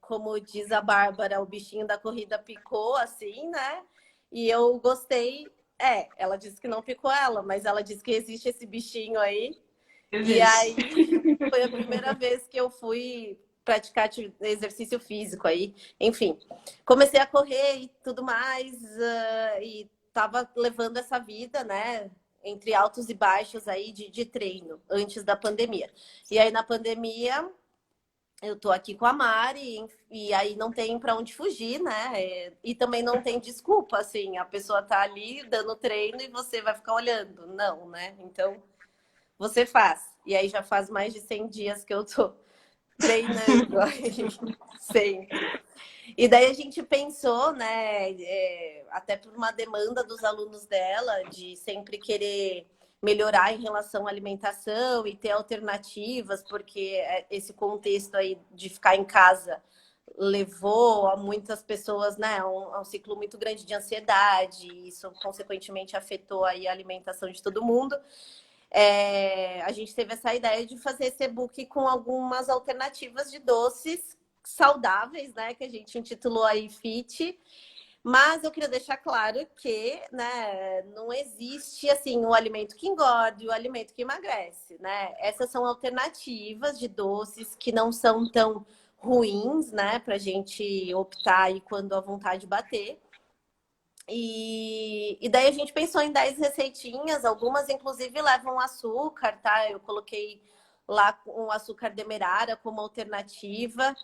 Como diz a Bárbara, o bichinho da corrida picou, assim, né? E eu gostei. Ela disse que não picou ela, mas ela disse que existe esse bichinho aí. E Existe. aí foi a primeira vez que eu fui praticar exercício físico aí. Enfim, comecei a correr e tudo mais, e tava levando essa vida, né? Entre altos e baixos aí de treino, antes da pandemia. E aí na pandemia eu tô aqui com a Mari e aí não tem para onde fugir, né? E também não tem desculpa, assim, a pessoa tá ali dando treino e você vai ficar olhando. Não, né? Então você faz. E aí já faz mais de 100 dias que eu tô treinando aí, sempre. E daí a gente pensou, né, até por uma demanda dos alunos dela, de sempre querer melhorar em relação à alimentação e ter alternativas, porque esse contexto aí de ficar em casa levou a muitas pessoas, né, a um ciclo muito grande de ansiedade, e isso consequentemente afetou aí a alimentação de todo mundo. A gente teve essa ideia de fazer esse e-book com algumas alternativas de doces saudáveis, né? Que a gente intitulou aí Fit. Mas eu queria deixar claro que, né, não existe assim o alimento que engorda e o alimento que emagrece, né? Essas são alternativas de doces que não são tão ruins, né, para a gente optar aí quando a vontade bater. E daí a gente pensou em 10 receitinhas, algumas inclusive levam açúcar, tá? Eu coloquei lá um açúcar demerara como alternativa,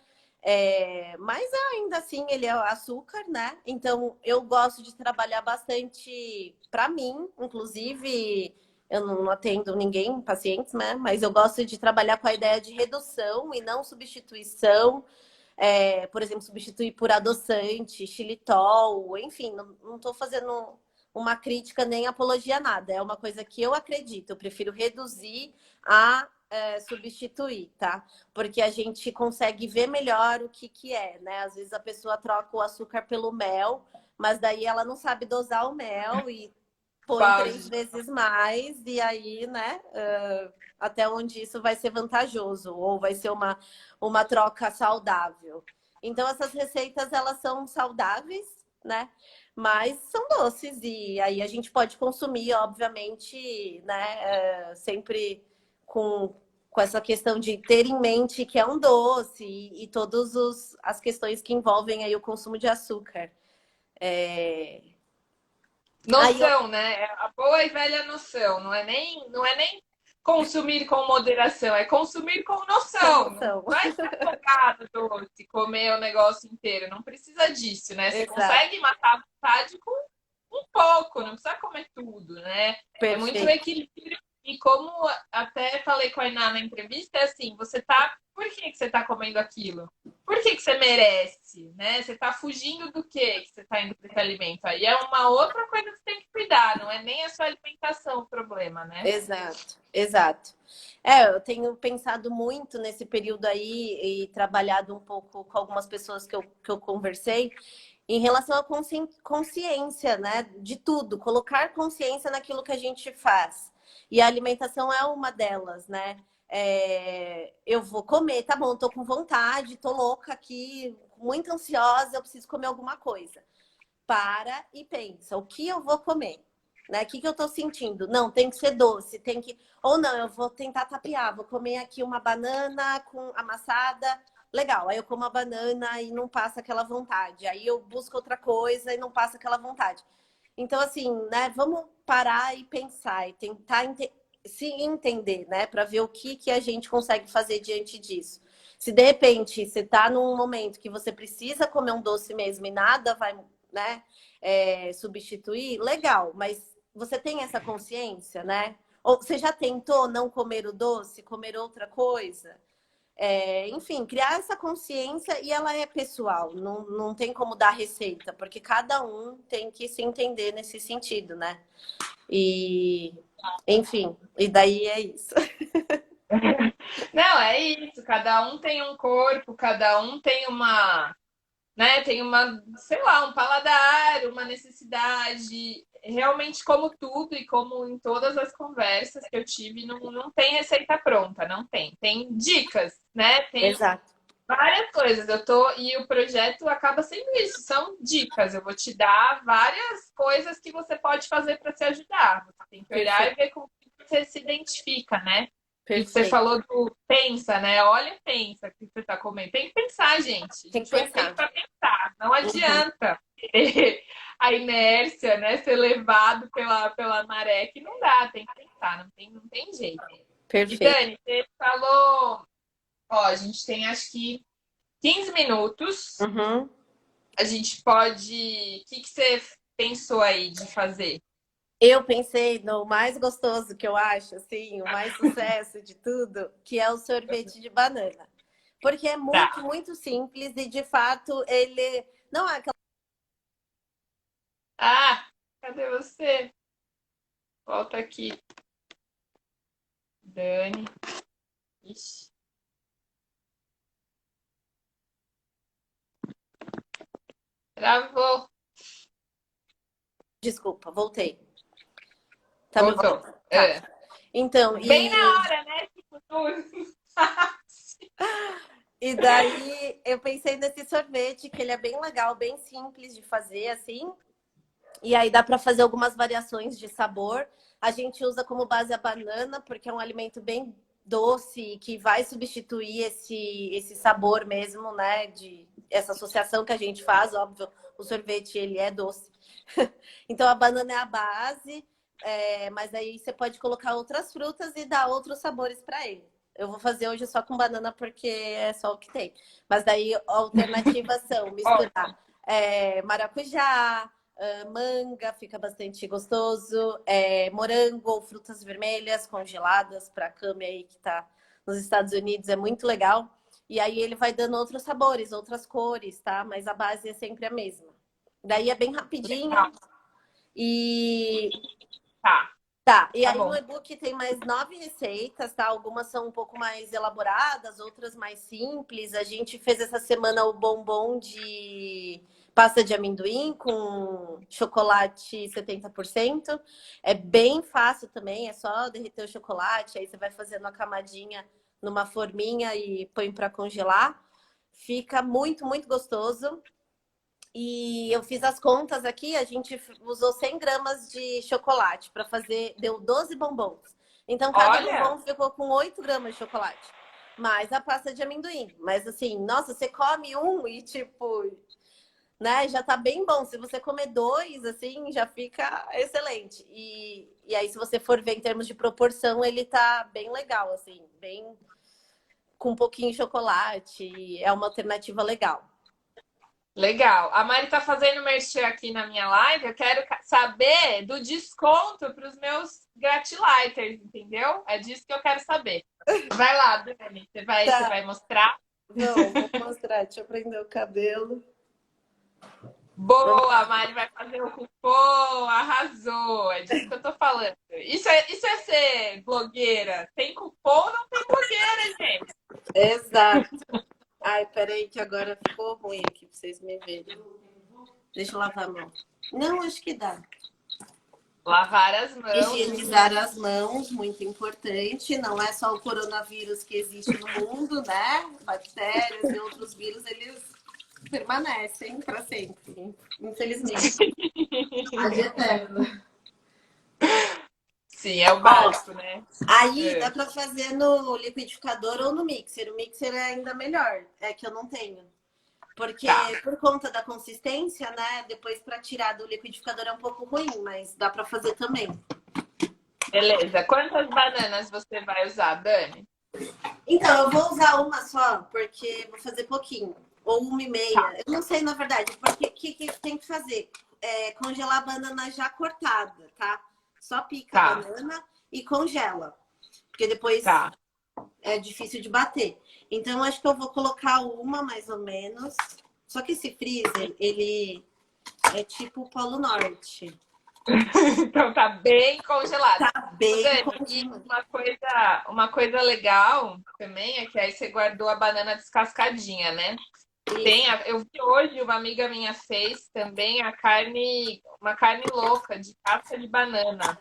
mas ainda assim ele é açúcar, né? Então eu gosto de trabalhar bastante para mim, inclusive eu não atendo ninguém, pacientes, né? Mas eu gosto de trabalhar com a ideia de redução e não substituição. Por exemplo, substituir por adoçante, xilitol, enfim, não estou fazendo uma crítica nem apologia a nada. É uma coisa que eu acredito. Eu prefiro reduzir a substituir, tá? Porque a gente consegue ver melhor o que é, né? Às vezes a pessoa troca o açúcar pelo mel, mas daí ela não sabe dosar o mel e põe 3 vezes mais, e aí, né? Até onde isso vai ser vantajoso, ou vai ser uma troca saudável. Então, essas receitas, elas são saudáveis, né? Mas são doces, e aí a gente pode consumir, obviamente, né? Sempre com essa questão de ter em mente que é um doce e todas as questões que envolvem aí o consumo de açúcar. Aí eu... Noção, né? É a boa e velha noção. Não é nem consumir com moderação, é consumir com noção. Não Promoção. vai ser afogado doce, comer o negócio inteiro. Não precisa disso, né? Você Exato. consegue matar a vontade com um pouco, não precisa comer tudo, né? É muito Perfeito. equilíbrio. E como até falei com a Iná na entrevista, é assim, você tá. Por que você tá comendo aquilo? Por que você merece? Né? Você tá fugindo do que você tá indo para esse alimento? Aí é uma outra coisa que você tem que cuidar, não é nem a sua alimentação o problema, né? Exato, exato. É, eu tenho pensado muito nesse período aí e trabalhado um pouco com algumas pessoas que eu conversei em relação à consciência, né, de tudo, colocar consciência naquilo que a gente faz. E a alimentação é uma delas, né? Eu vou comer, tá bom, tô com vontade, tô louca aqui, muito ansiosa, eu preciso comer alguma coisa. Para e pensa, o que eu vou comer? Né? O que eu tô sentindo? Não, tem que ser doce, tem que. Ou não, eu vou tentar tapear, vou comer aqui uma banana com amassada. Legal, aí eu como a banana e não passa aquela vontade. Aí eu busco outra coisa e não passa aquela vontade. Então, assim, né, vamos parar e pensar e tentar se entender, né, para ver o que a gente consegue fazer diante disso. Se de repente você está num momento que você precisa comer um doce mesmo e nada vai, né, substituir, legal, mas você tem essa consciência, né? Ou você já tentou não comer o doce, comer outra coisa? Enfim, criar essa consciência e ela é pessoal, não tem como dar receita, porque cada um tem que se entender nesse sentido, né? E, enfim, e daí é isso. Não, é isso. Cada um tem um corpo, cada um tem uma, né? Tem uma, sei lá, um paladar, uma necessidade. Realmente, como tudo e como em todas as conversas que eu tive, não tem receita pronta, não tem. Tem dicas, né? Tem Exato. várias coisas. Eu tô e o projeto acaba sendo isso, são dicas. Eu vou te dar várias coisas que você pode fazer para se ajudar. Você tem que olhar e Perfeito. ver com o que você se identifica, né? E você Perfeito. falou do pensa, né? Olha, pensa o que você está comendo. Tem que pensar, gente. A Tem gente que foi feito pensar. para pensar. Não Uhum. adianta a inércia, né? Ser levado pela maré, que não dá. Tem que pensar, não tem jeito. E Perfeito. Dani, você falou, ó, a gente tem acho que 15 minutos. Uhum. A gente pode. O que você pensou aí de fazer? Eu pensei no mais gostoso que eu acho, assim, o mais sucesso de tudo, que é o sorvete de banana. Porque é muito, Tá. muito simples e, de fato, ele não é aquela. Ah, cadê você? Volta aqui, Dani. Ixi, travou. Desculpa, voltei. Tá me Voltou. ouvindo? Tá. É. Então, Bem na hora, né? Tipo, e daí eu pensei nesse sorvete, que ele é bem legal, bem simples de fazer, assim. E aí dá para fazer algumas variações de sabor. A gente usa como base a banana, porque é um alimento bem doce que vai substituir esse sabor mesmo, né? De essa associação que a gente faz, óbvio, o sorvete ele é doce. Então a banana é a base, mas aí você pode colocar outras frutas e dar outros sabores para ele. Eu vou fazer hoje só com banana porque é só o que tem. Mas daí alternativas são Ótimo. misturar maracujá, manga, fica bastante gostoso. Morango ou frutas vermelhas congeladas para a Cami aí que está nos Estados Unidos, é muito legal. E aí ele vai dando outros sabores, outras cores, tá? Mas a base é sempre a mesma. Daí é bem Legal. rapidinho. E Tá, tá, e tá aí no bom. e-book tem mais 9 receitas, tá? Algumas são um pouco mais elaboradas, outras mais simples. A gente fez essa semana o bombom de pasta de amendoim com chocolate 70%. É bem fácil também, é só derreter o chocolate, aí você vai fazendo a camadinha numa forminha e põe para congelar. Fica muito, muito gostoso. E eu fiz as contas aqui, a gente usou 100 gramas de chocolate para fazer, deu 12 bombons. Então, cada Olha, bombom ficou com 8 gramas de chocolate. Mais a pasta de amendoim. Mas assim, nossa, você come um e tipo, né? Já tá bem bom. Se você comer 2, assim, já fica excelente. E aí, se você for ver em termos de proporção, ele tá bem legal, assim, bem com um pouquinho de chocolate. É uma alternativa legal. Legal. A Mari tá fazendo merchan aqui na minha live. Eu quero saber do desconto para os meus gratilighters, entendeu? É disso que eu quero saber. Vai lá, Dani. Você Tá, vai mostrar? vou mostrar. Deixa eu prender o cabelo. Boa, a Mari vai fazer o cupom. Arrasou. É disso que eu tô falando. Isso é ser blogueira. Tem cupom, não tem blogueira, gente. Exato. Ai, peraí, que agora ficou ruim aqui pra vocês me verem. Deixa eu lavar a mão. Não, acho que dá. Lavar as mãos. Higienizar as mãos, muito importante. Não é só o coronavírus que existe no mundo, né? Bactérias e outros vírus, eles permanecem para sempre, infelizmente. Ad eterno. Sim, é o básico, né? Aí dá para fazer no liquidificador ou no mixer. O mixer é ainda melhor, é que eu não tenho. Porque por conta da consistência, né? Depois para tirar do liquidificador é um pouco ruim, mas dá para fazer também. Beleza. Quantas bananas você vai usar, Dani? Então, eu vou usar uma só, porque vou fazer pouquinho. Ou 1,5. Tá. Eu não sei, na verdade, porque o que tem que fazer? É congelar a banana já cortada, tá? Só pica a banana e congela. Porque depois é difícil de bater. Então, acho que eu vou colocar uma, mais ou menos. Só que esse freezer, ele é tipo o Polo Norte. Então tá bem congelado. Tá bem Dani, congelado. e uma coisa legal também é que aí você guardou a banana descascadinha, né? Eu vi hoje, uma amiga minha fez também uma carne louca de casca de banana.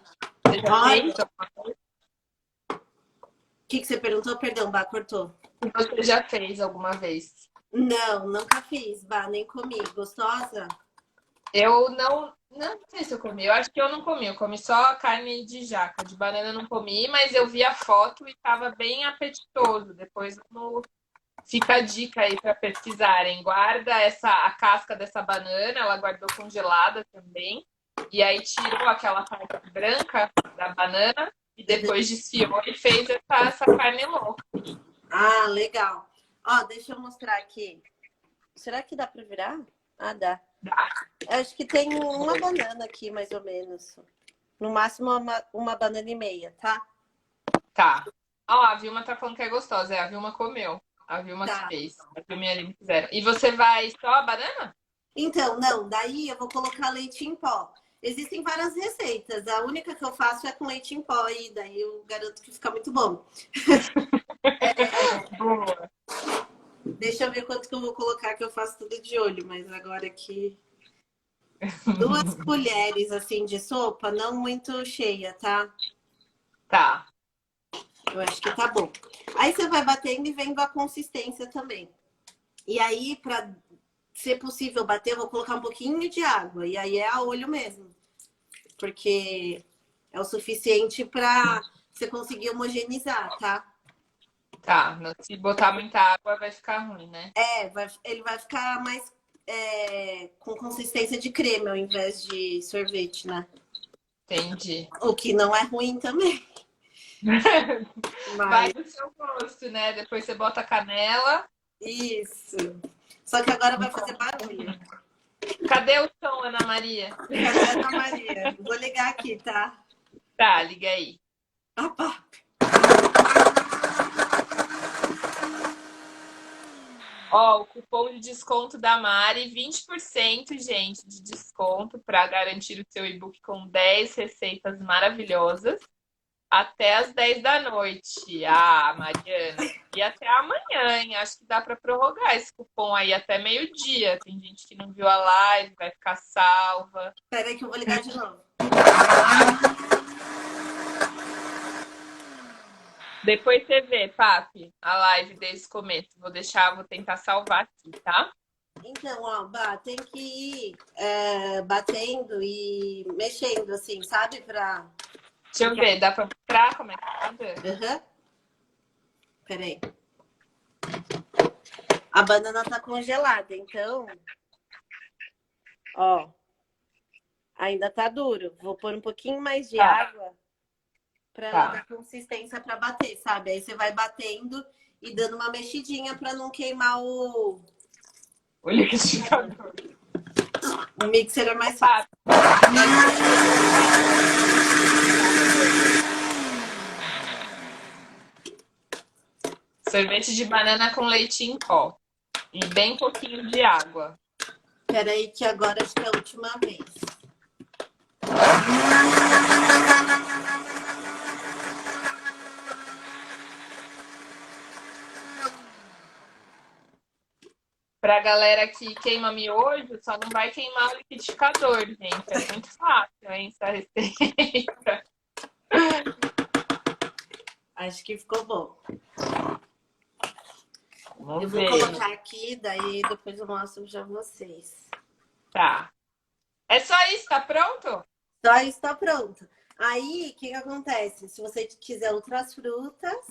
Você já fez alguma coisa? O que você perguntou? Perdão, Bá, cortou. Você já fez alguma vez? Não, nunca fiz, Bá, nem comi. Gostosa? Eu não sei se eu comi. Eu acho que eu não comi. Eu comi só carne de jaca. De banana eu não comi, mas eu vi a foto e estava bem apetitoso. Depois fica a dica aí para pesquisarem. Guarda a casca dessa banana, ela guardou congelada também. E aí tirou aquela parte branca da banana e depois desfiou e fez essa carne louca. Ah, legal. Ó, deixa eu mostrar aqui. Será que dá para virar? Ah, dá. Acho que tem uma banana aqui, mais ou menos. No máximo, uma banana e meia, tá? Tá. Ó, a Vilma tá falando que é gostosa. A Vilma comeu. A Vilma que fez. A Vilma e a Aline fizeram. E você vai só a banana? Então, não. Daí eu vou colocar leite em pó. Existem várias receitas. A única que eu faço é com leite em pó. E daí eu garanto que fica muito bom. Boa. Deixa eu ver quanto que eu vou colocar, que eu faço tudo de olho. Mas agora aqui... 2 colheres, assim, de sopa. Não muito cheia, tá? Tá. Eu acho que tá bom. Aí você vai batendo e vendo a consistência também. E aí, para ser possível bater, eu vou colocar um pouquinho de água. E aí é a olho mesmo. Porque é o suficiente para você conseguir homogeneizar, tá? Tá. Se botar muita água vai ficar ruim, né? Ele vai ficar mais com consistência de creme ao invés de sorvete, né? Entendi. O que não é ruim também. Vai do seu gosto, né? Depois você bota canela. Isso. Só que agora vai fazer barulho. Cadê o som, Ana Maria? Cadê a Ana Maria? Vou ligar aqui, tá? Tá, liga aí. Opa! Ó, o cupom de desconto da Mari, 20%, gente, de desconto para garantir o seu e-book com 10 receitas maravilhosas até as 10 da noite. Ah, Mariana. E até amanhã, hein? Acho que dá para prorrogar esse cupom aí até meio-dia. Tem gente que não viu a live, vai ficar salva. Espera aí que eu vou ligar de novo. Depois você vê, Papi, a live desde o começo. Vou tentar salvar aqui, tá? Então, ó, tem que ir batendo e mexendo, assim, sabe? Deixa eu ver, dá pra mostrar como é que tá dando? Uhum. Peraí. A banana tá congelada, então Ó, ainda tá duro. Vou pôr um pouquinho mais de Tá, água para ela tá. dar consistência para bater, sabe? Aí você vai batendo e dando uma mexidinha para não queimar O o liquidificador. liquidificador. O mixer é mais Opa, fácil. é sorvete de banana com sorvete de banana com leite em pó e bem pouquinho de água. Peraí, que agora acho que é a última vez. Pra galera que queima miojo, só não vai queimar o liquidificador, gente. É muito fácil, hein, essa receita. Acho que ficou bom. Eu Vamos vou ver. colocar aqui, daí depois eu mostro já vocês. Tá. É só isso, tá pronto? Só isso tá pronto. Aí, o que que acontece? Se você quiser outras frutas,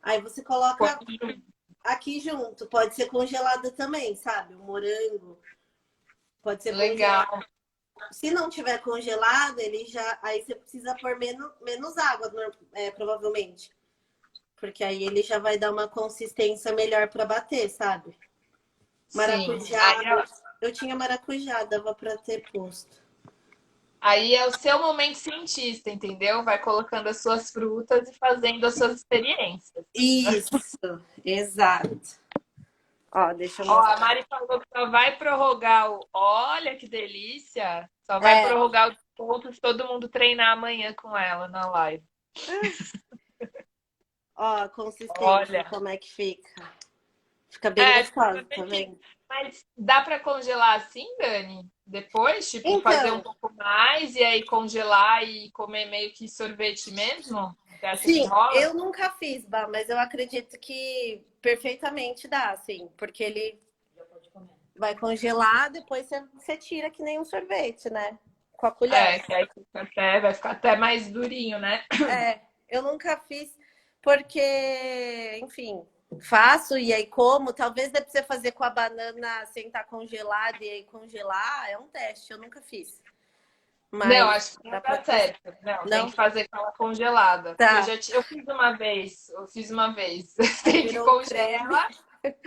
aí você Põe coloca junto. aqui junto. Pode ser congelado também, sabe? O morango pode ser congelado. Legal. Se não tiver congelado, ele já. Aí você precisa pôr menos água, provavelmente. Porque aí ele já vai dar uma consistência melhor para bater, sabe? Sim. Maracujá. Eu tinha maracujá, dava para ter posto. Aí é o seu momento cientista, entendeu? Vai colocando as suas frutas e fazendo as suas experiências. Isso, exato. Ó, deixa eu Ó, a mostrar. Mari falou que só vai prorrogar o. Olha que delícia! Só vai É, prorrogar o desconto se todo mundo treinar amanhã com ela na live. ó, a consistência, Olha. como é que fica. Fica bem É, gostosa, tá vendo? mas dá para congelar assim, Dani? Depois, tipo, fazer um Então, pouco mais e aí congelar e comer meio que sorvete mesmo? Você acha que sim, rola? eu nunca fiz, Bah, mas eu acredito que perfeitamente dá, assim, porque ele vai congelar, depois você tira que nem um sorvete, né? Com a colher. É, que aí vai ficar até mais durinho, né? É, eu nunca fiz porque, enfim, faço e aí como. Talvez dê pra você fazer com a banana sem estar congelada e aí congelar. É um teste, eu nunca fiz. Não, Mas acho que não dá pra dá testar. certo. Não, tem Não? que fazer com ela congelada. Tá. Eu fiz uma vez, eu fiz uma vez. Aí Tem que virou um creme. congela,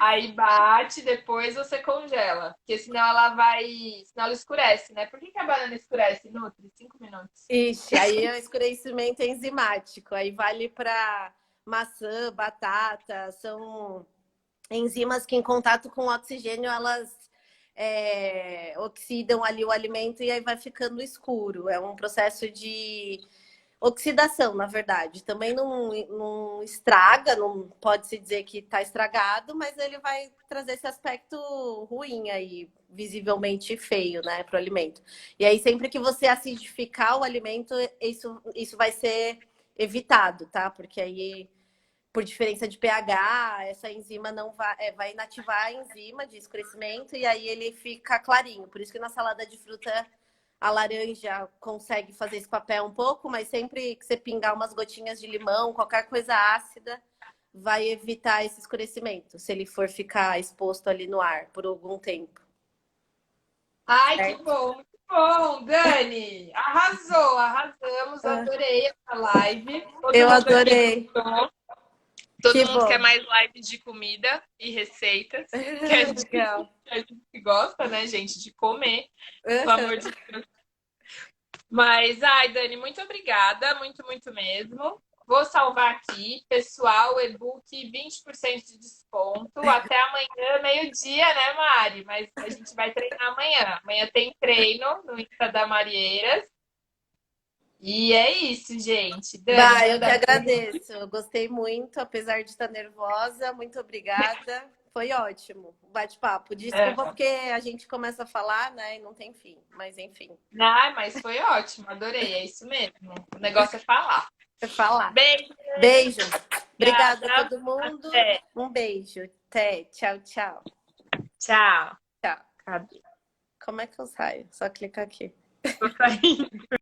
aí bate, depois você congela. Porque senão ela vai. Senão ela escurece, né? Por que a banana escurece, Nutri? 5 minutos. Ixi, aí é um escurecimento enzimático. Aí vale para maçã, batata. São enzimas que em contato com o oxigênio elas oxidam ali o alimento e aí vai ficando escuro. É um processo de oxidação, na verdade. Também não estraga, não pode se dizer que está estragado, mas ele vai trazer esse aspecto ruim aí, visivelmente feio, né, para o alimento. E aí, sempre que você acidificar o alimento, isso vai ser evitado, tá? Porque aí por diferença de pH, essa enzima não vai inativar a enzima de escurecimento e aí ele fica clarinho. Por isso que na salada de fruta a laranja consegue fazer esse papel um pouco, mas sempre que você pingar umas gotinhas de limão, qualquer coisa ácida, vai evitar esse escurecimento, se ele for ficar exposto ali no ar por algum tempo. Ai, que Certo? bom, muito bom, Dani! Arrasou, arrasamos, Ah, adorei essa live. Todo eu mundo aqui adorei. gostou. Que Todo mundo quer bom. mais live de comida e receitas, que Legal. a gente gosta, né, gente, de comer, pelo amor Uhum. de Deus. Mas, ai, Dani, muito obrigada, muito, muito mesmo. Vou salvar aqui, pessoal, e-book 20% de desconto. Até amanhã, meio-dia, né, Mari? Mas a gente vai treinar amanhã. Amanhã tem treino no Insta da Marieiras. E é isso, gente. Dani, Bah, eu que manda agradeço. Eu gostei muito, apesar de estar nervosa. Muito obrigada. Foi ótimo o bate-papo. Desculpa beijo. porque a gente começa a falar, né, e não tem fim. Mas enfim, Ah, mas foi ótimo, adorei. É isso mesmo. O negócio é falar. é falar. Beijo, Beijo. Obrigada a obrigada. todo mundo. Até. Um beijo. Até. Tchau, tchau. Tchau. Tchau. Cadê? Como é que eu saio? Só clicar aqui. Tô saindo.